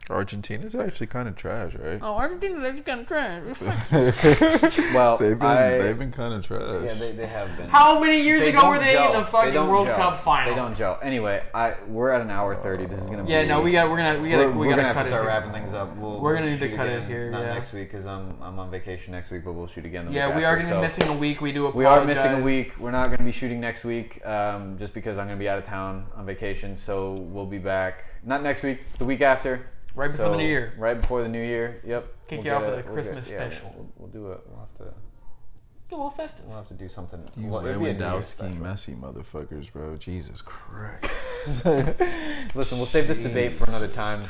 Argentina's actually kind of trash, right? Oh, Argentina's actually kind of trash. Well, they've been kind of trash. Yeah, they have been. How many years They ago don't were they gel. in the fucking don't World gel. Cup final? They don't gel. Anyway, we're at an hour 30. This is gonna be. Yeah, no, we're gonna have cut to it. start here. wrapping things up. We're gonna need to shoot cut it again, here, Not yeah. next week because I'm on vacation next week, but we'll shoot again. The Yeah, week we are after, gonna be so missing a week. We do apologize. We are missing a week. We're not gonna be shooting next week, just because I'm gonna be out of town on vacation. So we'll be back not next week, the week after. Right before the new year. Right before the new year. Yep. Kick you off with a Christmas special. We'll do it. We'll have to. A little festive. We'll have to do something. You Well, it'd be a New Year's Lewandowski, special. Messi motherfuckers, bro. Jesus Christ. Listen, we'll save this debate for another time.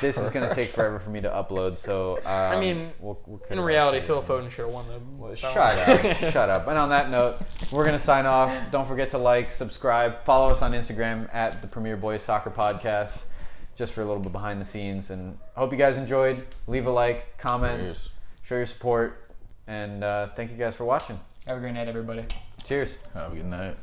This is gonna take forever for me to upload, so I mean, we'll in reality, Phil Foden should have won the. Well, shut up, shut up. And on that note, we're gonna sign off. Don't forget to like, subscribe, follow us on Instagram at the Premier Boys Soccer Podcast, just for a little bit behind the scenes. And I hope you guys enjoyed. Leave a like, comment, Cheers. show your support, and thank you guys for watching. Have a great night, everybody. Cheers. Have a good night.